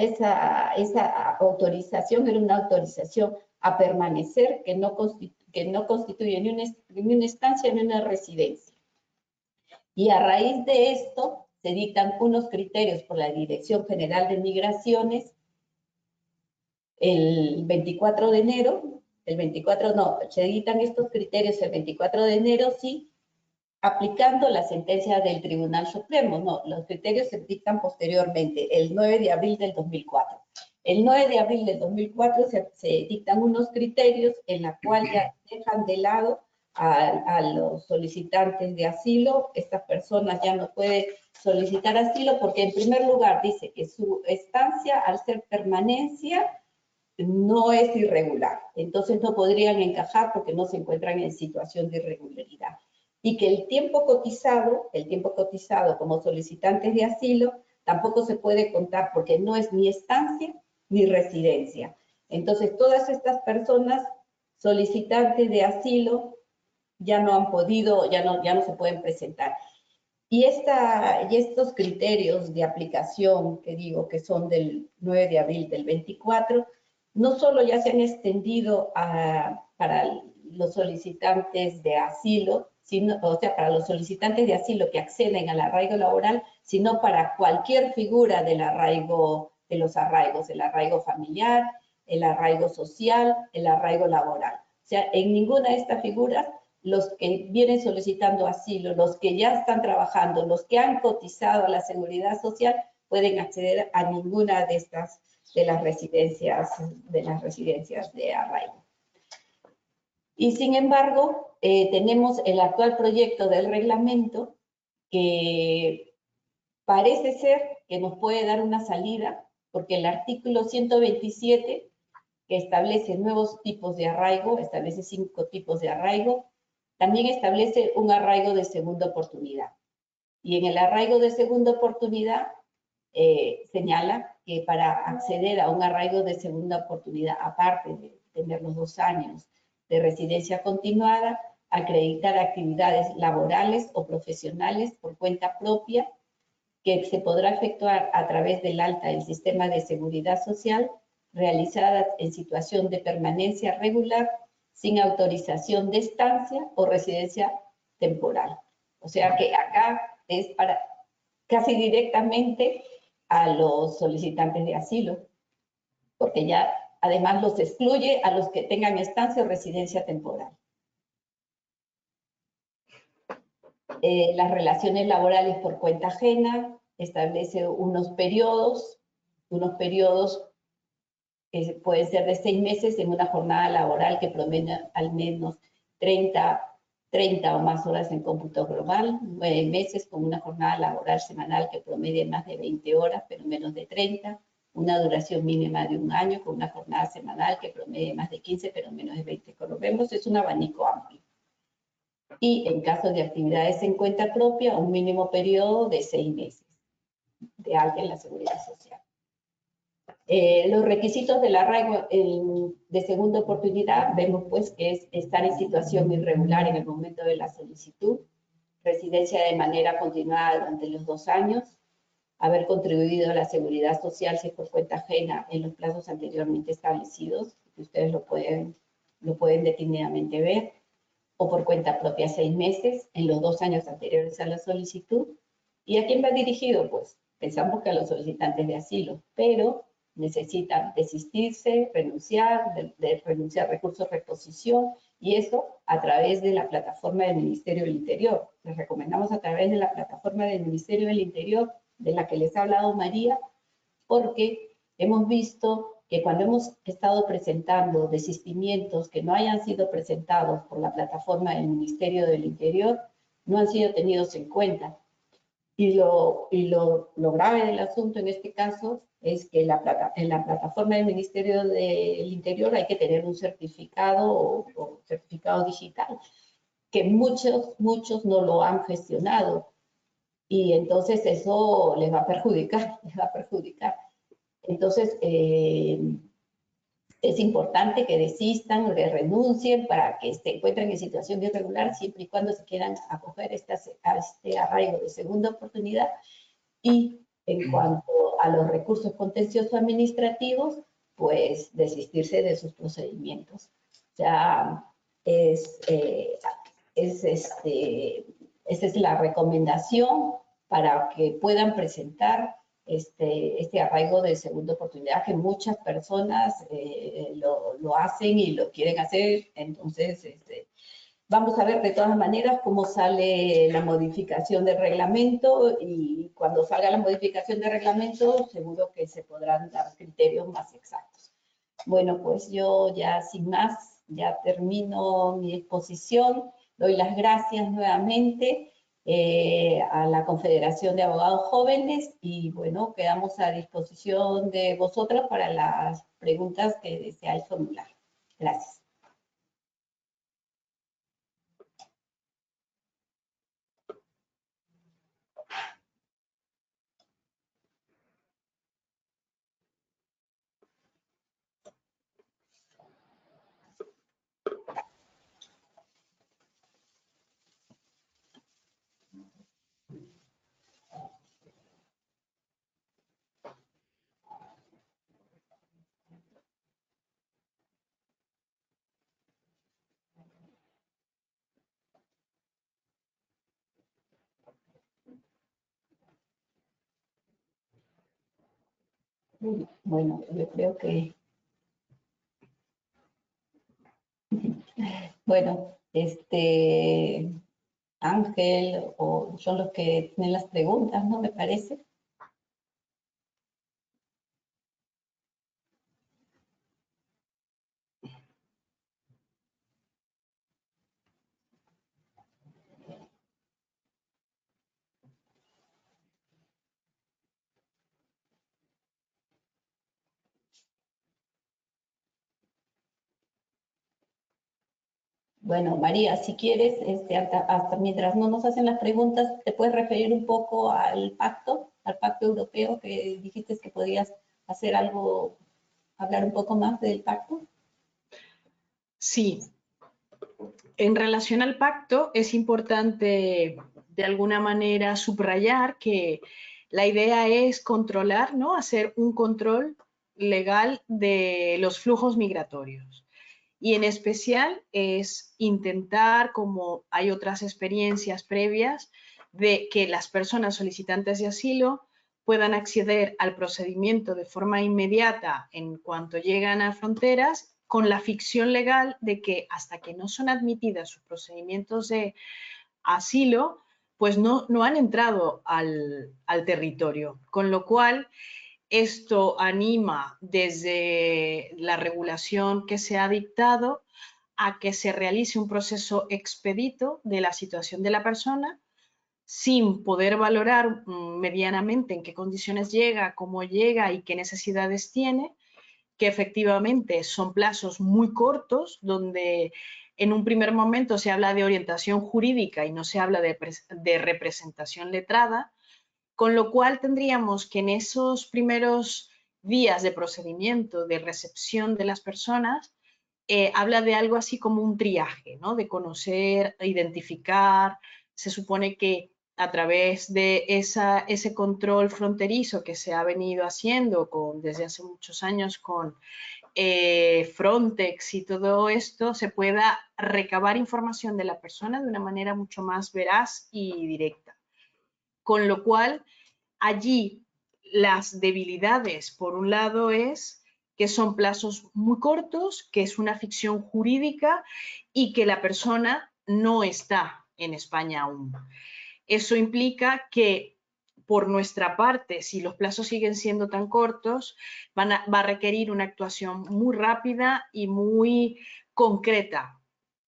autorización era una autorización a permanecer que no constituye ni una estancia ni una residencia. Y a raíz de esto se dictan unos criterios por la Dirección General de Migraciones el 24 de enero, se dictan estos criterios el 24 de enero, sí, aplicando la sentencia del Tribunal Supremo. No, los criterios se dictan posteriormente, el 9 de abril del 2004. El 9 de abril del 2004 se dictan unos criterios en la cual ya dejan de lado a los solicitantes de asilo. Estas personas ya no pueden solicitar asilo porque en primer lugar dice que su estancia, al ser permanencia, no es irregular. Entonces no podrían encajar porque no se encuentran en situación de irregularidad. Y que el tiempo cotizado como solicitantes de asilo, tampoco se puede contar porque no es ni estancia ni residencia. Entonces, todas estas personas solicitantes de asilo ya no han podido, ya no se pueden presentar. Y estos criterios de aplicación, que digo que son del 9 de abril del 24, no solo ya se han extendido para los solicitantes de asilo, para los solicitantes de asilo que acceden al arraigo laboral, sino para cualquier figura del arraigo, de los arraigos, el arraigo familiar, el arraigo social, el arraigo laboral. O sea, en ninguna de estas figuras los que vienen solicitando asilo, los que ya están trabajando, los que han cotizado a la seguridad social, pueden acceder a ninguna de estas, de las residencias de arraigo. Y sin embargo, tenemos el actual proyecto del reglamento que parece ser que nos puede dar una salida, porque el artículo 127, que establece nuevos tipos de arraigo, establece 5 tipos de arraigo, también establece un arraigo de segunda oportunidad. Y en el arraigo de segunda oportunidad señala que para acceder a un arraigo de segunda oportunidad, aparte de tener los 2 años de residencia continuada, acreditar actividades laborales o profesionales por cuenta propia, que se podrá efectuar a través del alta del sistema de seguridad social, realizadas en situación de permanencia regular, sin autorización de estancia o residencia temporal. O sea que acá es para casi directamente a los solicitantes de asilo, porque ya además los excluye a los que tengan estancia o residencia temporal. Las relaciones laborales por cuenta ajena, establece unos periodos que pueden ser de 6 meses en una jornada laboral que promedia al menos 30 o más horas en cómputo global, 9 meses con una jornada laboral semanal que promedie más de 20 horas, pero menos de 30, una duración mínima de 1 año con una jornada semanal que promedie más de 15, pero menos de 20. Como vemos, es un abanico amplio. Y en caso de actividades en cuenta propia, un mínimo periodo de 6 meses de alta en la seguridad social. Los requisitos del arraigo de segunda oportunidad, vemos pues que es estar en situación irregular en el momento de la solicitud, residencia de manera continuada durante los 2 años, haber contribuido a la seguridad social si es por cuenta ajena en los plazos anteriormente establecidos, que ustedes lo pueden detenidamente ver, o por cuenta propia 6 meses en los 2 años anteriores a la solicitud. ¿Y a quién va dirigido? Pues pensamos que a los solicitantes de asilo, pero necesitan desistirse, renunciar, renunciar a recursos de reposición, y eso a través de la plataforma del Ministerio del Interior. Les recomendamos a través de la plataforma del Ministerio del Interior, de la que les ha hablado María, porque hemos visto que cuando hemos estado presentando desistimientos que no hayan sido presentados por la plataforma del Ministerio del Interior, no han sido tenidos en cuenta. Y lo grave del asunto en este caso es que en la plataforma del Ministerio del Interior hay que tener un certificado o certificado digital, que muchos no lo han gestionado. Y entonces eso les va a perjudicar, Entonces, es importante que desistan o que renuncien para que se encuentren en situación irregular siempre y cuando se quieran acoger a este arraigo de segunda oportunidad. Y en cuanto a los recursos contenciosos administrativos, pues desistirse de sus procedimientos. O sea, esa es la recomendación para que puedan presentar este arraigo de segunda oportunidad, que muchas personas lo hacen y lo quieren hacer. Entonces, vamos a ver de todas maneras cómo sale la modificación del reglamento, y cuando salga la modificación del reglamento seguro que se podrán dar criterios más exactos. Bueno, pues yo ya sin más, ya termino mi exposición. Doy las gracias nuevamente a la Confederación de Abogados Jóvenes, y bueno, quedamos a disposición de vosotros para las preguntas que deseáis formular. Gracias. Bueno, yo creo que... Bueno, Ángel o son los que tienen las preguntas, ¿no? Me parece. Bueno, María, si quieres, hasta mientras no nos hacen las preguntas, ¿te puedes referir un poco al pacto europeo que dijiste que podías hacer algo, hablar un poco más del pacto? Sí. En relación al pacto, es importante de alguna manera subrayar que la idea es controlar, ¿no? Hacer un control legal de los flujos migratorios. Y en especial es intentar, como hay otras experiencias previas, de que las personas solicitantes de asilo puedan acceder al procedimiento de forma inmediata en cuanto llegan a fronteras, con la ficción legal de que hasta que no son admitidas sus procedimientos de asilo, pues no han entrado al territorio. Con lo cual, esto anima desde la regulación que se ha dictado a que se realice un proceso expedito de la situación de la persona sin poder valorar medianamente en qué condiciones llega, cómo llega y qué necesidades tiene, que efectivamente son plazos muy cortos, donde en un primer momento se habla de orientación jurídica y no se habla de representación letrada, con lo cual tendríamos que en esos primeros días de procedimiento de recepción de las personas, habla de algo así como un triaje, ¿no? De conocer, identificar, se supone que a través de ese control fronterizo que se ha venido haciendo desde hace muchos años con Frontex y todo esto, se pueda recabar información de la persona de una manera mucho más veraz y directa. Con lo cual, allí las debilidades, por un lado, es que son plazos muy cortos, que es una ficción jurídica y que la persona no está en España aún. Eso implica que, por nuestra parte, si los plazos siguen siendo tan cortos, va a requerir una actuación muy rápida y muy concreta.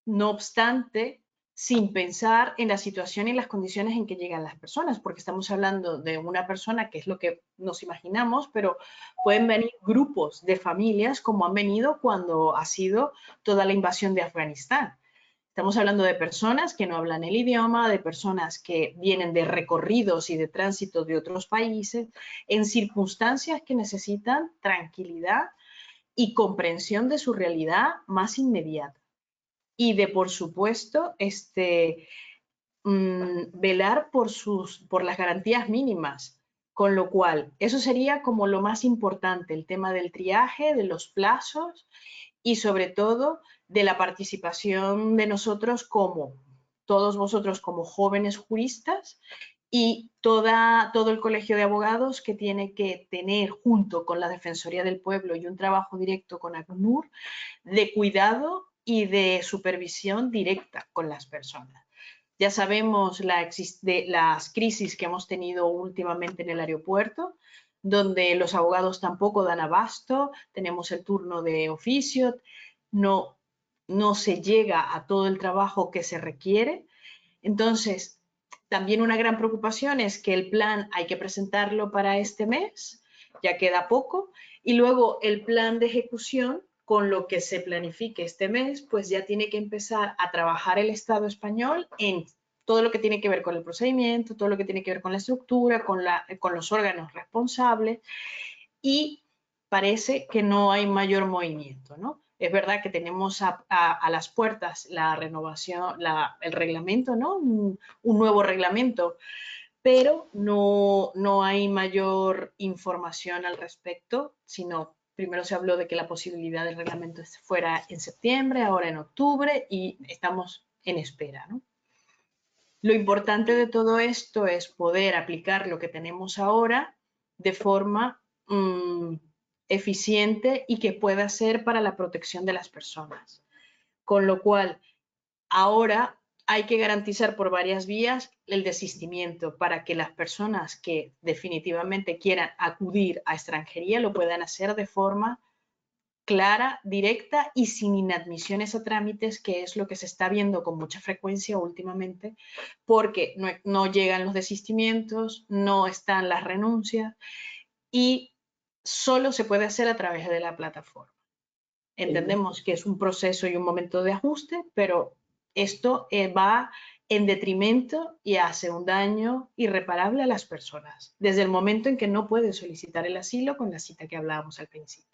No obstante, sin pensar en la situación y las condiciones en que llegan las personas, porque estamos hablando de una persona que es lo que nos imaginamos, pero pueden venir grupos de familias como han venido cuando ha sido toda la invasión de Afganistán. Estamos hablando de personas que no hablan el idioma, de personas que vienen de recorridos y de tránsito de otros países, en circunstancias que necesitan tranquilidad y comprensión de su realidad más inmediata. Y de, por supuesto, velar por las garantías mínimas. Con lo cual, eso sería como lo más importante, el tema del triaje, de los plazos y sobre todo de la participación de nosotros todos vosotros como jóvenes juristas y todo el colegio de abogados que tiene que tener junto con la Defensoría del Pueblo y un trabajo directo con ACNUR de cuidado y de supervisión directa con las personas. Ya sabemos las crisis que hemos tenido últimamente en el aeropuerto, donde los abogados tampoco dan abasto, tenemos el turno de oficio, no se llega a todo el trabajo que se requiere. Entonces, también una gran preocupación es que el plan hay que presentarlo para este mes, ya queda poco, y luego el plan de ejecución, con lo que se planifique este mes, pues ya tiene que empezar a trabajar el Estado español en todo lo que tiene que ver con el procedimiento, todo lo que tiene que ver con la estructura, con los órganos responsables, y parece que no hay mayor movimiento, ¿no? Es verdad que tenemos a las puertas la renovación, el reglamento, ¿no? Un nuevo reglamento, pero no hay mayor información al respecto, sino primero se habló de que la posibilidad del reglamento fuera en septiembre, ahora en octubre, y estamos en espera, ¿no? Lo importante de todo esto es poder aplicar lo que tenemos ahora de forma eficiente y que pueda ser para la protección de las personas. Con lo cual, ahora hay que garantizar por varias vías el desistimiento para que las personas que definitivamente quieran acudir a extranjería lo puedan hacer de forma clara, directa y sin inadmisiones a trámites, que es lo que se está viendo con mucha frecuencia últimamente, porque no llegan los desistimientos, no están las renuncias y solo se puede hacer a través de la plataforma. Entendemos que es un proceso y un momento de ajuste, pero esto va en detrimento y hace un daño irreparable a las personas, desde el momento en que no pueden solicitar el asilo con la cita que hablábamos al principio.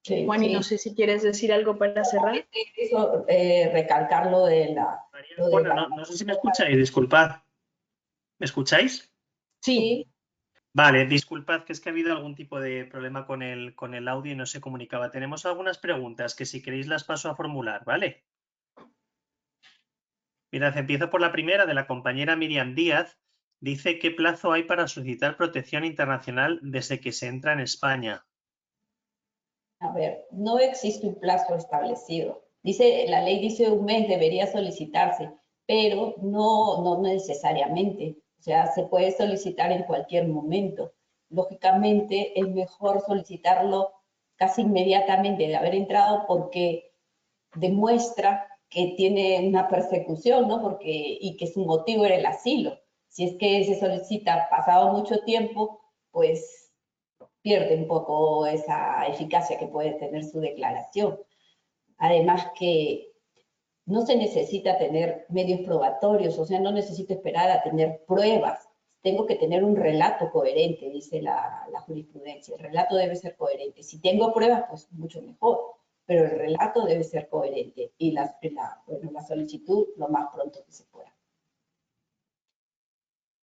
Sí, Juan, y sí. no sé si quieres decir algo para cerrar. Eso, recalcar lo de la... Bueno, no sé si me escucháis, disculpad. ¿Me escucháis? Sí. Vale, disculpad que es que ha habido algún tipo de problema con el audio y no se comunicaba. Tenemos algunas preguntas que si queréis las paso a formular, ¿vale? Mirad, empiezo por la primera de la compañera Miriam Díaz. Dice ¿qué plazo hay para solicitar protección internacional desde que se entra en España? A ver, no existe un plazo establecido. Dice, la ley dice un mes debería solicitarse, pero no necesariamente. O sea, se puede solicitar en cualquier momento. Lógicamente, es mejor solicitarlo casi inmediatamente de haber entrado porque demuestra que tiene una persecución, ¿no? Y que su motivo era el asilo. Si es que se solicita pasado mucho tiempo, pues pierde un poco esa eficacia que puede tener su declaración. Además que no se necesita tener medios probatorios, o sea, no necesito esperar a tener pruebas. Tengo que tener un relato coherente, dice la jurisprudencia. El relato debe ser coherente. Si tengo pruebas, pues mucho mejor, pero el relato debe ser coherente y la solicitud lo más pronto que se pueda.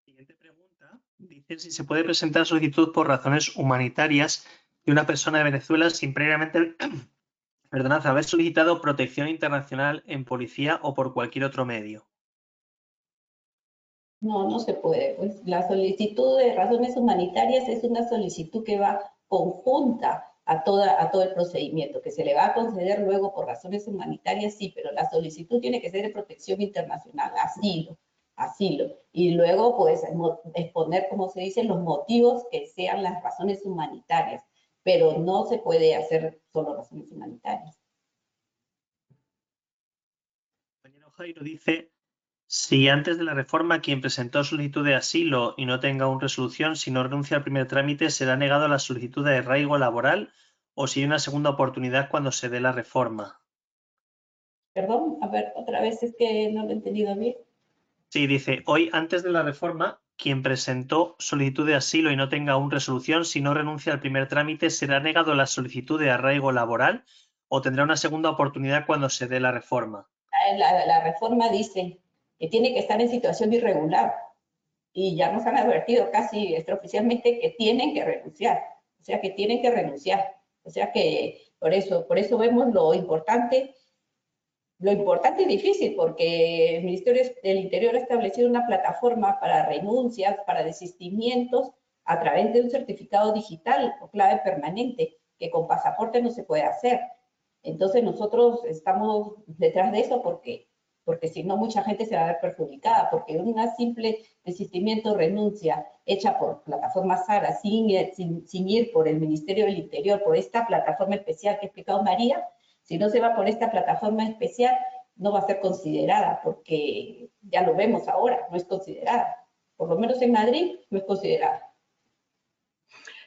Siguiente pregunta. Dice si se puede presentar solicitud por razones humanitarias de una persona de Venezuela sin previamente perdonad, haber solicitado protección internacional en policía o por cualquier otro medio. No se puede. Pues la solicitud de razones humanitarias es una solicitud que va conjunta a todo el procedimiento, que se le va a conceder luego por razones humanitarias, sí, pero la solicitud tiene que ser de protección internacional, asilo. Y luego, pues, exponer, como se dice, los motivos que sean las razones humanitarias, pero no se puede hacer solo razones humanitarias. El compañero Jairo dice, si antes de la reforma quien presentó solicitud de asilo y no tenga aún resolución, si no renuncia al primer trámite, será negado la solicitud de arraigo laboral o si hay una segunda oportunidad cuando se dé la reforma. Perdón, a ver, otra vez es que no lo he entendido bien. Sí, dice, hoy antes de la reforma, quien presentó solicitud de asilo y no tenga aún resolución, si no renuncia al primer trámite, será negado la solicitud de arraigo laboral o tendrá una segunda oportunidad cuando se dé la reforma. La reforma dice que tiene que estar en situación irregular y ya nos han advertido casi extraoficialmente que tienen que renunciar, o sea que tienen que renunciar, o sea que por eso vemos lo importante y difícil, porque el Ministerio del Interior ha establecido una plataforma para renuncias, para desistimientos, a través de un certificado digital o clave permanente, que con pasaporte no se puede hacer. Entonces nosotros estamos detrás de eso porque si no mucha gente se va a ver perjudicada, porque una simple desistimiento, renuncia hecha por plataforma SARA sin ir por el Ministerio del Interior, por esta plataforma especial que ha explicado María, si no se va por esta plataforma especial, no va a ser considerada, porque ya lo vemos ahora, no es considerada. Por lo menos en Madrid no es considerada.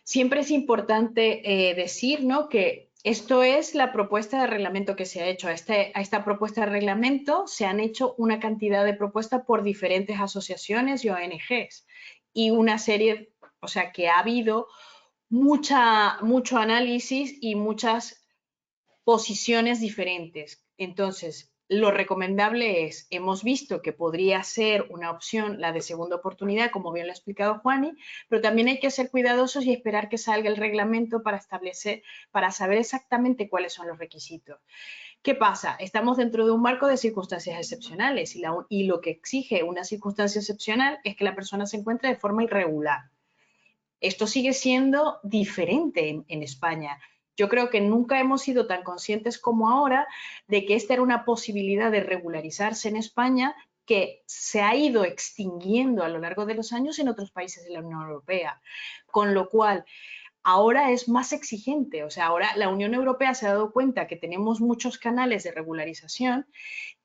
Siempre es importante decir, ¿no?, que esto es la propuesta de reglamento que se ha hecho. A esta propuesta de reglamento se han hecho una cantidad de propuestas por diferentes asociaciones y ONGs y una serie, o sea, que ha habido mucho análisis y muchas posiciones diferentes. Entonces, lo recomendable es, hemos visto que podría ser una opción la de segunda oportunidad, como bien lo ha explicado Juani, pero también hay que ser cuidadosos y esperar que salga el reglamento para saber exactamente cuáles son los requisitos. ¿Qué pasa? Estamos dentro de un marco de circunstancias excepcionales y lo que exige una circunstancia excepcional es que la persona se encuentre de forma irregular. Esto sigue siendo diferente en España. Yo creo que nunca hemos sido tan conscientes como ahora de que esta era una posibilidad de regularizarse en España que se ha ido extinguiendo a lo largo de los años en otros países de la Unión Europea. Con lo cual, ahora es más exigente. O sea, ahora la Unión Europea se ha dado cuenta que tenemos muchos canales de regularización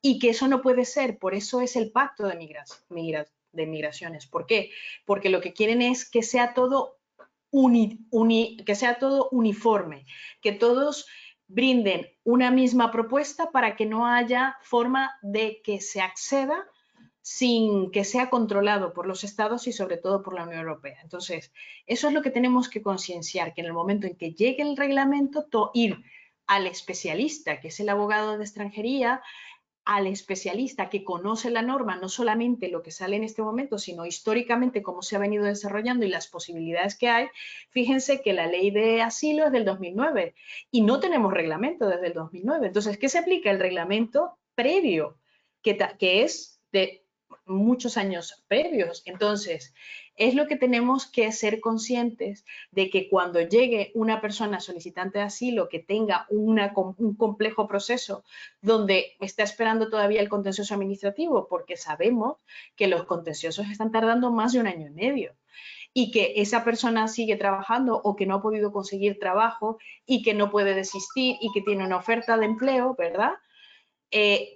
y que eso no puede ser. Por eso es el pacto de migraciones. ¿Por qué? Porque lo que quieren es que sea todo que sea todo uniforme, que todos brinden una misma propuesta para que no haya forma de que se acceda sin que sea controlado por los estados y sobre todo por la Unión Europea. Entonces, eso es lo que tenemos que concienciar, que en el momento en que llegue el reglamento, ir al especialista, que es el abogado de extranjería, al especialista que conoce la norma, no solamente lo que sale en este momento, sino históricamente cómo se ha venido desarrollando y las posibilidades que hay. Fíjense que la ley de asilo es del 2009 y no tenemos reglamento desde el 2009. Entonces, ¿qué se aplica? El reglamento previo, que es de muchos años previos. Entonces, es lo que tenemos que ser conscientes de que cuando llegue una persona solicitante de asilo que tenga un complejo proceso donde está esperando todavía el contencioso administrativo, porque sabemos que los contenciosos están tardando más de 1 año y medio, y que esa persona sigue trabajando o que no ha podido conseguir trabajo y que no puede desistir y que tiene una oferta de empleo, ¿verdad?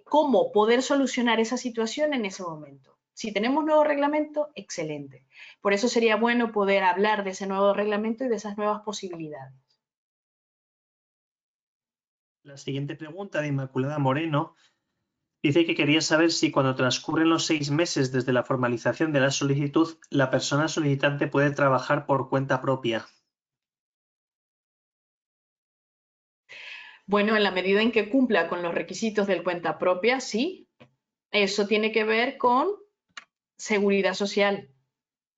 ¿Cómo poder solucionar esa situación en ese momento? Si tenemos nuevo reglamento, excelente. Por eso sería bueno poder hablar de ese nuevo reglamento y de esas nuevas posibilidades. La siguiente pregunta de Inmaculada Moreno dice que quería saber si cuando transcurren los 6 meses desde la formalización de la solicitud, la persona solicitante puede trabajar por cuenta propia. Bueno, en la medida en que cumpla con los requisitos del cuenta propia, sí. Eso tiene que ver con seguridad social.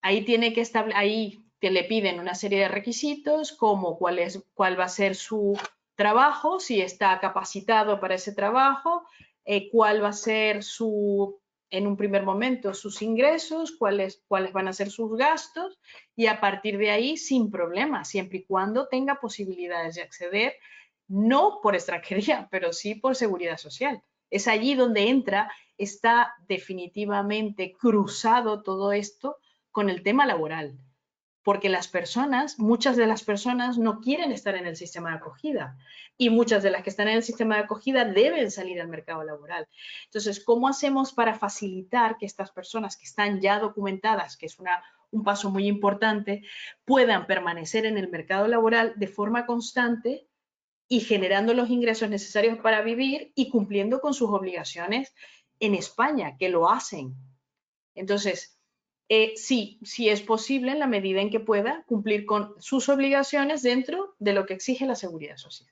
Ahí tiene que ahí te le piden una serie de requisitos, como cuál va a ser su trabajo, si está capacitado para ese trabajo, cuál va a ser en un primer momento, sus ingresos, cuáles van a ser sus gastos, y a partir de ahí, sin problema, siempre y cuando tenga posibilidades de acceder, no por extranjería, pero sí por seguridad social. Es allí donde está definitivamente cruzado todo esto con el tema laboral, porque muchas de las personas no quieren estar en el sistema de acogida y muchas de las que están en el sistema de acogida deben salir al mercado laboral. Entonces, ¿cómo hacemos para facilitar que estas personas que están ya documentadas, que es un paso muy importante, puedan permanecer en el mercado laboral de forma constante y generando los ingresos necesarios para vivir y cumpliendo con sus obligaciones en España, que lo hacen? Entonces, sí es posible en la medida en que pueda cumplir con sus obligaciones dentro de lo que exige la seguridad social.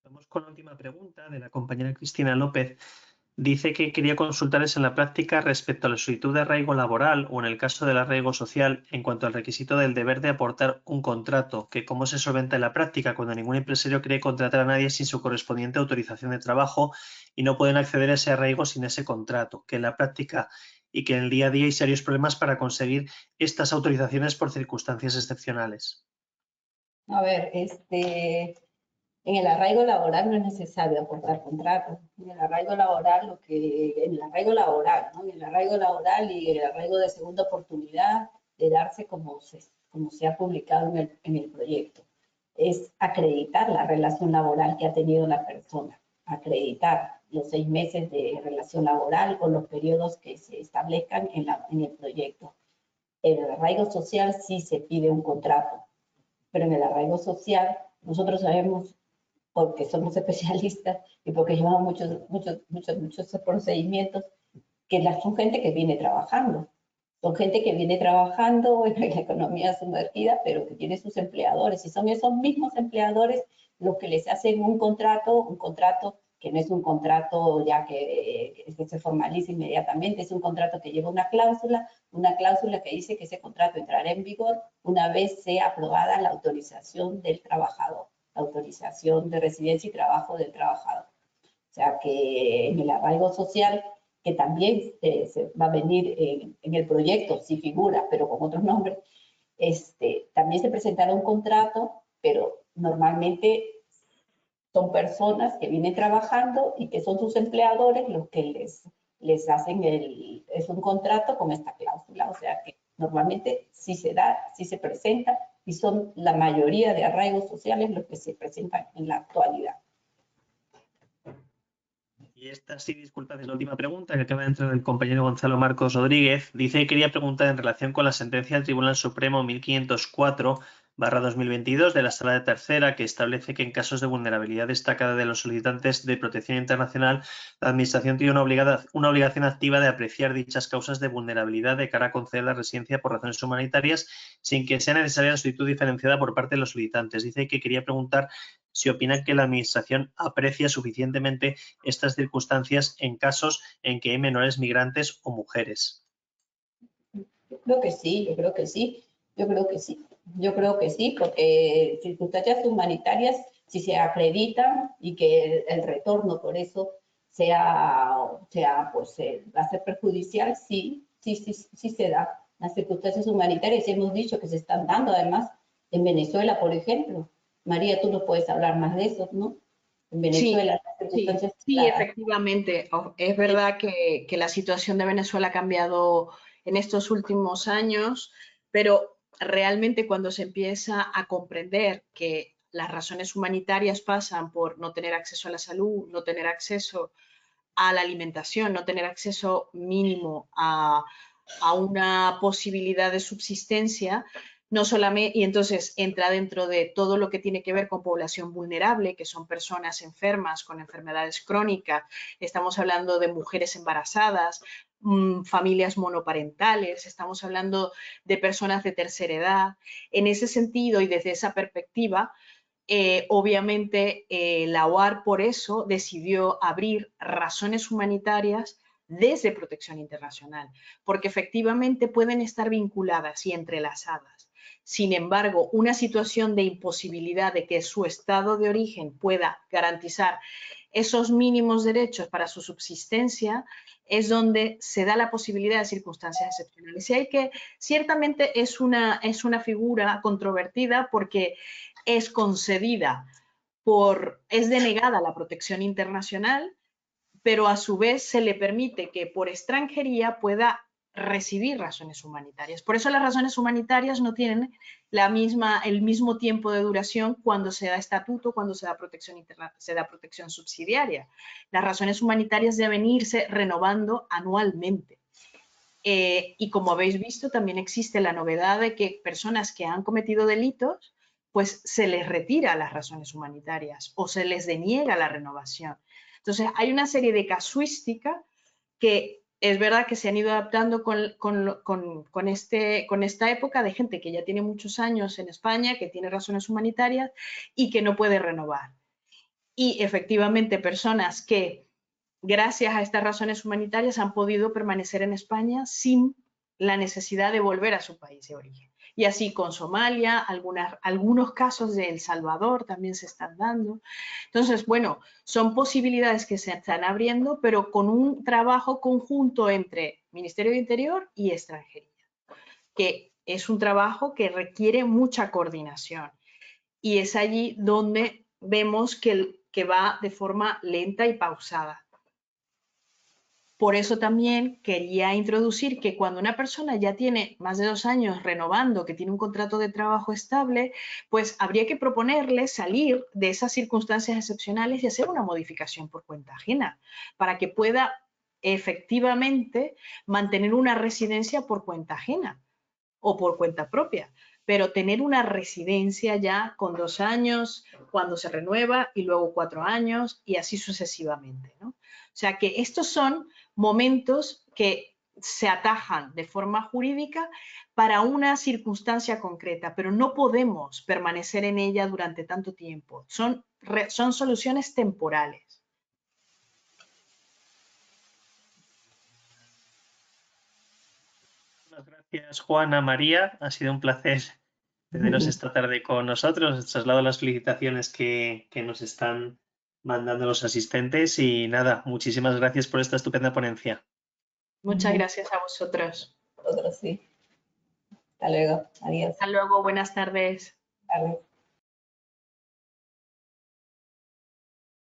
Vamos con la última pregunta de la compañera Cristina López. Dice que quería consultarles en la práctica respecto a la solicitud de arraigo laboral o en el caso del arraigo social en cuanto al requisito del deber de aportar un contrato, que cómo se solventa en la práctica cuando ningún empresario quiere contratar a nadie sin su correspondiente autorización de trabajo y no pueden acceder a ese arraigo sin ese contrato, que en la práctica y que en el día a día hay serios problemas para conseguir estas autorizaciones por circunstancias excepcionales. A ver, en el arraigo laboral no es necesario aportar contratos. En el arraigo laboral, ¿no? En el arraigo laboral y el arraigo de segunda oportunidad de darse como se ha publicado en el proyecto, es acreditar la relación laboral que ha tenido la persona, acreditar los 6 meses de relación laboral o los periodos que se establezcan en el proyecto. En el arraigo social sí se pide un contrato, pero en el arraigo social nosotros sabemos, porque somos especialistas y porque llevamos muchos procedimientos, que son gente que viene trabajando. Son gente que viene trabajando en la economía sumergida, pero que tiene sus empleadores. Y son esos mismos empleadores los que les hacen un contrato que no es un contrato ya que se formaliza inmediatamente, es un contrato que lleva una cláusula que dice que ese contrato entrará en vigor una vez sea aprobada la autorización del trabajador, la autorización de residencia y trabajo del trabajador. O sea que en el arraigo social, que también se va a venir en el proyecto, sí figura, pero con otros nombres, también se presentará un contrato pero normalmente son personas que vienen trabajando y que son sus empleadores los que les hacen es un contrato con esta cláusula, o sea que normalmente sí se da, sí se presenta y son la mayoría de arraigos sociales los que se presentan en la actualidad. Y esta sí, disculpad, es la última pregunta que acaba de entrar el compañero Gonzalo Marcos Rodríguez. Dice que quería preguntar en relación con la sentencia del Tribunal Supremo 1504/2022 de la Sala de Tercera, que establece que en casos de vulnerabilidad destacada de los solicitantes de protección internacional, la Administración tiene una obligación activa de apreciar dichas causas de vulnerabilidad de cara a conceder la residencia por razones humanitarias sin que sea necesaria la solicitud diferenciada por parte de los solicitantes. Dice que quería preguntar si opina que la Administración aprecia suficientemente estas circunstancias en casos en que hay menores migrantes o mujeres. Yo creo que sí, yo creo que sí, yo creo que sí. Yo creo que sí, porque circunstancias humanitarias, si se acreditan y que el retorno por eso pues, va a ser perjudicial, sí se da. Las circunstancias humanitarias hemos dicho que se están dando, además, en Venezuela, por ejemplo. María, tú nos puedes hablar más de eso, ¿no? En Venezuela, las circunstancias... Sí, efectivamente. Es verdad que la situación de Venezuela ha cambiado en estos últimos años, pero realmente cuando se empieza a comprender que las razones humanitarias pasan por no tener acceso a la salud, no tener acceso a la alimentación, no tener acceso mínimo a una posibilidad de subsistencia, no solamente, y entonces entra dentro de todo lo que tiene que ver con población vulnerable, que son personas enfermas con enfermedades crónicas, estamos hablando de mujeres embarazadas, familias monoparentales, estamos hablando de personas de tercera edad. En ese sentido y desde esa perspectiva, obviamente la OAR por eso decidió abrir razones humanitarias desde protección internacional, porque efectivamente pueden estar vinculadas y entrelazadas. Sin embargo, una situación de imposibilidad de que su estado de origen pueda garantizar esos mínimos derechos para su subsistencia es donde se da la posibilidad de circunstancias excepcionales. Y hay que, ciertamente es una figura controvertida porque es concedida es denegada la protección internacional, pero a su vez se le permite que por extranjería pueda recibir razones humanitarias. Por eso las razones humanitarias no tienen el mismo tiempo de duración cuando se da estatuto, cuando se da protección subsidiaria. Las razones humanitarias deben irse renovando anualmente. Y como habéis visto, también existe la novedad de que personas que han cometido delitos, pues se les retira las razones humanitarias o se les deniega la renovación. Entonces, hay una serie de casuística que es verdad que se han ido adaptando con esta época de gente que ya tiene muchos años en España, que tiene razones humanitarias y que no puede renovar. Y efectivamente, personas que, gracias a estas razones humanitarias, han podido permanecer en España sin la necesidad de volver a su país de origen. Y así con Somalia, algunos casos de El Salvador también se están dando. Entonces, bueno, son posibilidades que se están abriendo, pero con un trabajo conjunto entre Ministerio de Interior y Extranjería, que es un trabajo que requiere mucha coordinación. Y es allí donde vemos que va de forma lenta y pausada. Por eso también quería introducir que cuando una persona ya tiene más de 2 años renovando, que tiene un contrato de trabajo estable, pues habría que proponerle salir de esas circunstancias excepcionales y hacer una modificación por cuenta ajena, para que pueda efectivamente mantener una residencia por cuenta ajena o por cuenta propia, pero tener una residencia ya con 2 años, cuando se renueva, y luego 4 años, y así sucesivamente, ¿no? O sea que estos son momentos que se atajan de forma jurídica para una circunstancia concreta, pero no podemos permanecer en ella durante tanto tiempo. Son soluciones temporales. Muchas gracias, Juana, María. Ha sido un placer teneros esta tarde con nosotros. Os traslado las felicitaciones que nos están mandando los asistentes y nada, muchísimas gracias por esta estupenda ponencia. Muchas gracias a vosotros. Nosotros sí. Hasta luego. Adiós. Hasta luego. Buenas tardes. Adiós.